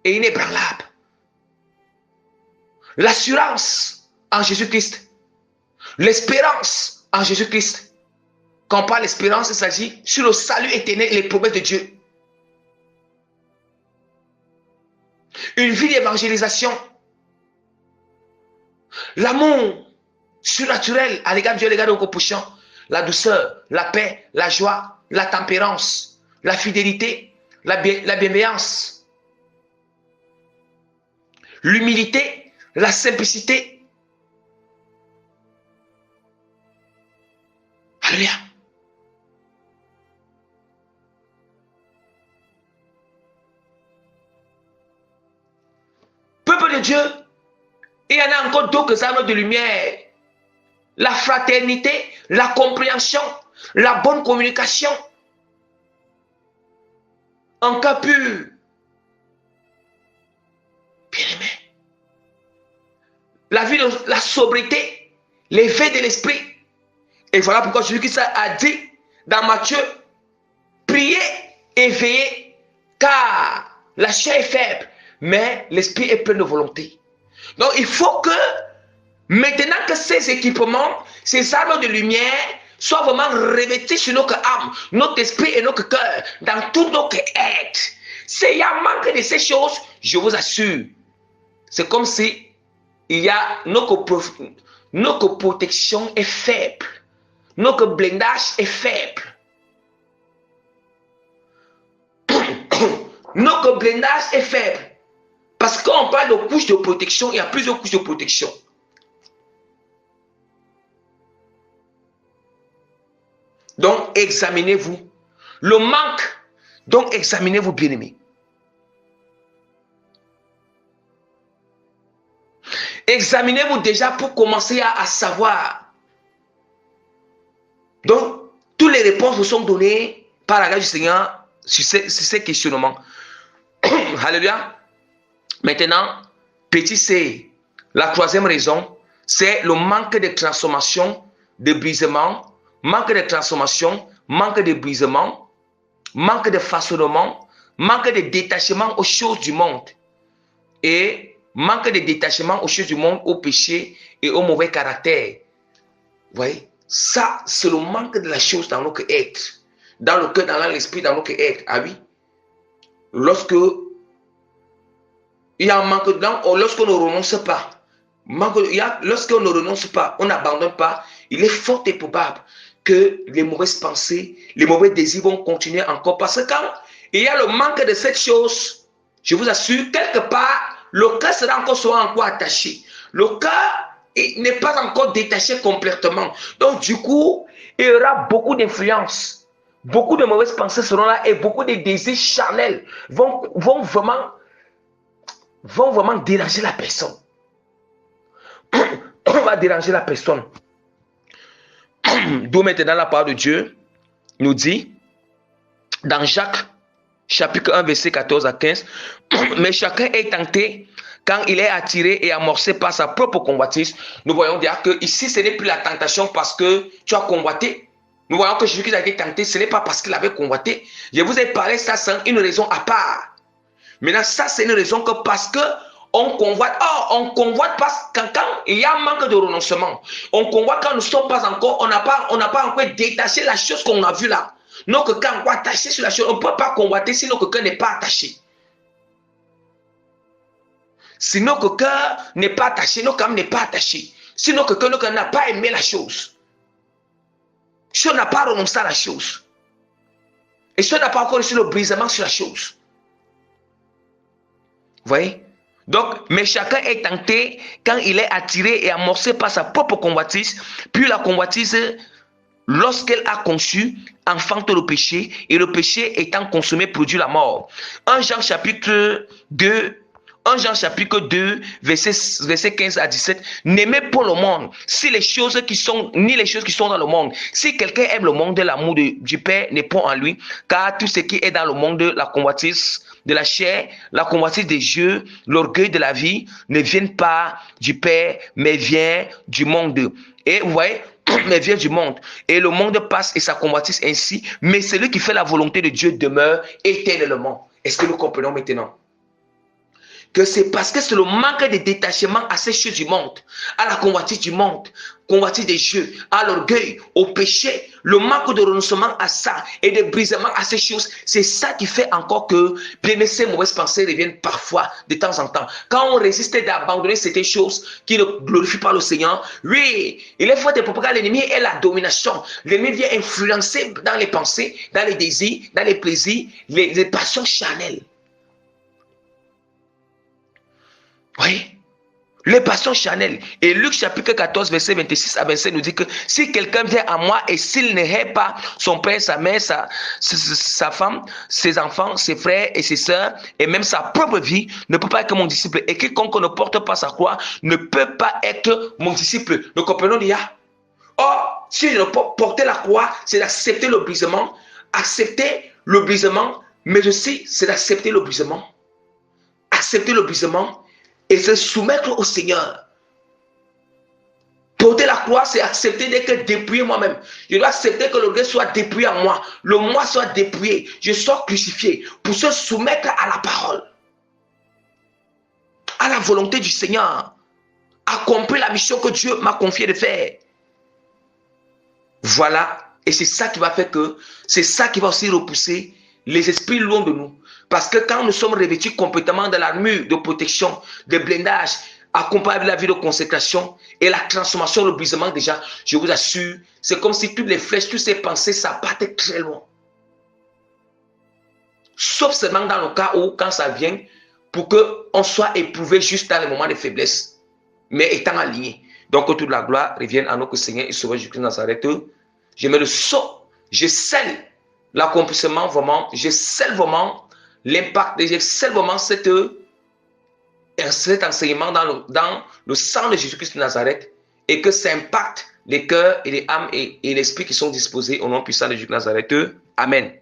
et inébranlable. L'assurance en Jésus-Christ. L'espérance en Jésus-Christ. Quand on parle d'espérance, il s'agit sur le salut éternel et les promesses de Dieu. Une vie d'évangélisation. L'amour surnaturel à l'égard de Dieu, à l'égard de nos prochains. La douceur, la paix, la joie, la tempérance, la fidélité, la bienveillance, l'humilité, la simplicité. Alléluia. Peuple de Dieu, il y en a encore d'autres armes de lumière. La fraternité, la compréhension, la bonne communication. En cas pur. Bien-aimé. La vie de la sobriété, l'éveil de l'esprit. Et voilà pourquoi Jésus-Christ a dit dans Matthieu, priez et veillez, car la chair est faible, mais l'esprit est plein de volonté. Donc il faut que maintenant que ces équipements, ces armes de lumière soient vraiment revêtis sur notre âme, notre esprit et notre cœur, dans tout notre être. S'il y a un manque de ces choses, je vous assure, c'est comme si il y a notre protection est faible, notre blindage est faible. Notre blindage est faible. Parce qu'on parle de couches de protection, il y a plusieurs couches de protection. Donc, examinez-vous. Le manque, donc examinez-vous, bien-aimés. Examinez-vous déjà pour commencer à savoir. Donc, toutes les réponses vous sont données par la grâce du Seigneur sur ces questionnements. Alléluia. Maintenant, petit C, la troisième raison, c'est le manque de transformation, de brisement, manque de transformation, manque de brisement, manque de façonnement, manque de détachement aux choses du monde. Et manque de détachement aux choses du monde, au péché et au mauvais caractère. Vous voyez, ça, c'est le manque de la chose dans notre être. Dans le cœur, dans l'esprit, dans notre être. Ah oui. Lorsque il y a un manque de... Lorsqu'on ne renonce pas, lorsqu'on ne renonce pas, on n'abandonne pas, il est fort et probable que les mauvaises pensées, les mauvais désirs vont continuer encore. Parce que quand il y a le manque de cette chose, je vous assure, quelque part, le cœur sera encore attaché. Le cœur n'est pas encore détaché complètement. Donc, du coup, il y aura beaucoup d'influence. Beaucoup de mauvaises pensées seront là et beaucoup de désirs charnels vont vraiment déranger la personne. On va déranger la personne. D'où maintenant la parole de Dieu nous dit, dans Jacques, chapitre 1, verset 14 à 15, mais chacun est tenté quand il est attiré et amorcé par sa propre convoitise. Nous voyons dire que ici, ce n'est plus la tentation parce que tu as convoité. Nous voyons que Jésus qui a été tenté, ce n'est pas parce qu'il avait convoité. Je vous ai parlé ça sans une raison à part. Maintenant, ça, c'est une raison que parce que on convoite. Oh, on convoite parce quand il y a un manque de renoncement. On convoite quand nous ne sommes pas encore, on n'a pas encore détaché la chose qu'on a vue là. Notre cœur est attaché sur la chose. On ne peut pas convoiter si notre cœur n'est pas attaché. Si notre cœur n'est pas attaché, notre cœur n'est pas attaché. Si notre cœur n'a pas aimé la chose. Si on n'a pas renoncé à la chose. Et si on n'a pas encore reçu le brisement sur la chose. Vous voyez? Donc, mais chacun est tenté quand il est attiré et amorcé par sa propre convoitise. Puis la convoitise, lorsqu'elle a conçu, enfante le péché. Et le péché étant consommé produit la mort. 1 Jean chapitre 2, verset 15 à 17. N'aimez pas le monde, ni les choses qui sont dans le monde. Si quelqu'un aime le monde, l'amour du Père n'est pas en lui. Car tout ce qui est dans le monde, la convoitise de la chair, la convoitise des yeux, l'orgueil de la vie, ne viennent pas du Père, mais vient du monde. Et vous voyez, mais vient du monde. Et le monde passe et sa convoitise ainsi. Mais celui qui fait la volonté de Dieu demeure éternellement. Est-ce que nous comprenons maintenant? Que c'est parce que c'est le manque de détachement à ces choses du monde, à la convoitise du monde, convoitise des yeux, à l'orgueil, au péché, le manque de renoncement à ça et de brisement à ces choses, c'est ça qui fait encore que bien ces mauvaises pensées reviennent parfois de temps en temps. Quand on résiste d'abandonner certaines choses qui ne glorifient pas le Seigneur, oui, il est fort de propos que l'ennemi est la domination. L'ennemi vient influencer dans les pensées, dans les désirs, dans les plaisirs, les passions charnelles. Oui, les passions charnelles. Et Luc chapitre 14, verset 26 à 27 nous dit que si quelqu'un vient à moi et s'il ne hait pas son père, sa mère, sa femme, ses enfants, ses frères et ses sœurs, et même sa propre vie, ne peut pas être mon disciple. Et quiconque ne porte pas sa croix ne peut pas être mon disciple. Nous comprenons déjà. Or, si je ne porte la croix, c'est d'accepter le brisement. Accepter le brisement, mais aussi c'est d'accepter le brisement. Accepter le brisement et se soumettre au Seigneur. Porter la croix, c'est accepter d'être dépouillé moi-même. Je dois accepter que l'orgueil soit dépouillé en moi. Le moi soit dépouillé. Je sois crucifié pour se soumettre à la parole. À la volonté du Seigneur. Accomplir la mission que Dieu m'a confiée de faire. Voilà. Et c'est ça qui va faire que, c'est ça qui va aussi repousser les esprits loin de nous. Parce que quand nous sommes revêtus complètement de l'armure de protection, de blindage, accompagné de la vie de consécration et la transformation, le brisement déjà, je vous assure, c'est comme si toutes les flèches, toutes ces pensées, ça partait très loin. Sauf seulement dans le cas où, quand ça vient, pour qu'on soit éprouvé juste dans les moments de faiblesse, mais étant aligné. Donc que toute la gloire revienne à notre Seigneur et Sauveur Jésus-Christ de Nazareth. Je mets le saut, je scelle l'accomplissement vraiment, je scelle vraiment l'impact, je scelle vraiment cet enseignement dans le sang de Jésus-Christ de Nazareth et que ça impacte les cœurs et les âmes et l'esprit qui sont disposés au nom puissant de Jésus de Nazareth. Amen.